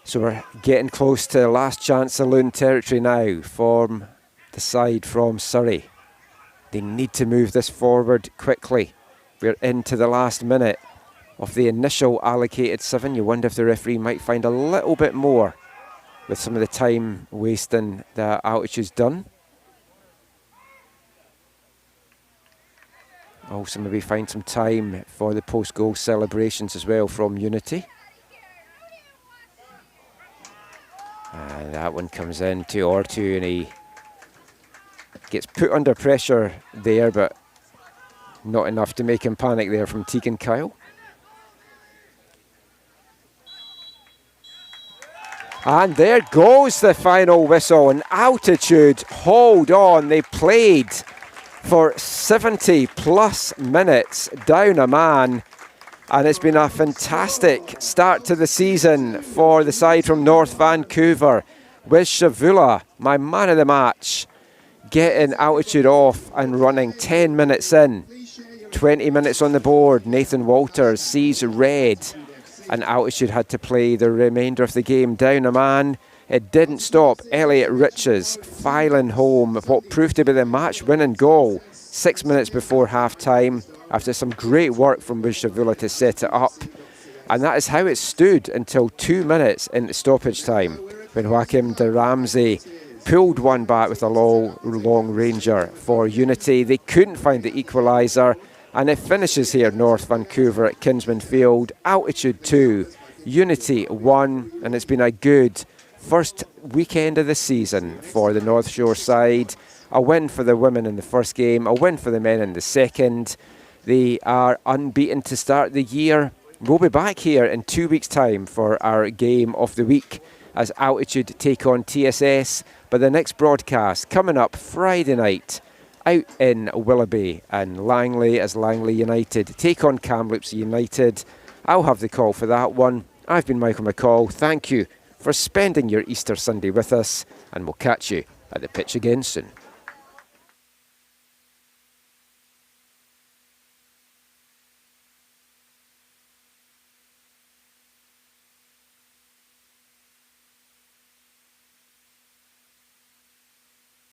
So we're getting close to last chance saloon territory now from the side from Surrey. They need to move this forward quickly. We're into the last minute of the initial allocated 7. You wonder if the referee might find a little bit more with some of the time wasting that Altitude's done. Also maybe find some time for the post-goal celebrations as well from Unity. And that one comes in to Ortu, and he gets put under pressure there, but not enough to make him panic there from Tegan Kyle. And there goes the final whistle, and Altitude hold on. They played for 70 plus minutes down a man, and it's been a fantastic start to the season for the side from North Vancouver, with Shavula, my man of the match, getting Altitude off and running 10 minutes in. 20 minutes on the board. Nathan Walters sees red, and Altitude had to play the remainder of the game down a man. It didn't stop Elliot Riches filing home what proved to be the match-winning goal 6 minutes before half-time, after some great work from Shavula to set it up. And that is how it stood until 2 minutes into stoppage time, when Joachim de Ramsey pulled one back with a long ranger for Unity. They couldn't find the equaliser, and it finishes here, North Vancouver at Kinsmen Field. Altitude 2, Unity 1, and it's been a good first weekend of the season for the North Shore side. A win for the women in the first game, a win for the men in the second. They are unbeaten to start the year. We'll be back here in 2 weeks' time for our game of the week as Altitude take on TSS. But the next broadcast coming up Friday night out in Willoughby, and Langley as Langley United take on Kamloops United. I'll have the call for that one. I've been Michael McCall. Thank you for spending your Easter Sunday with us, and we'll catch you at the pitch again soon.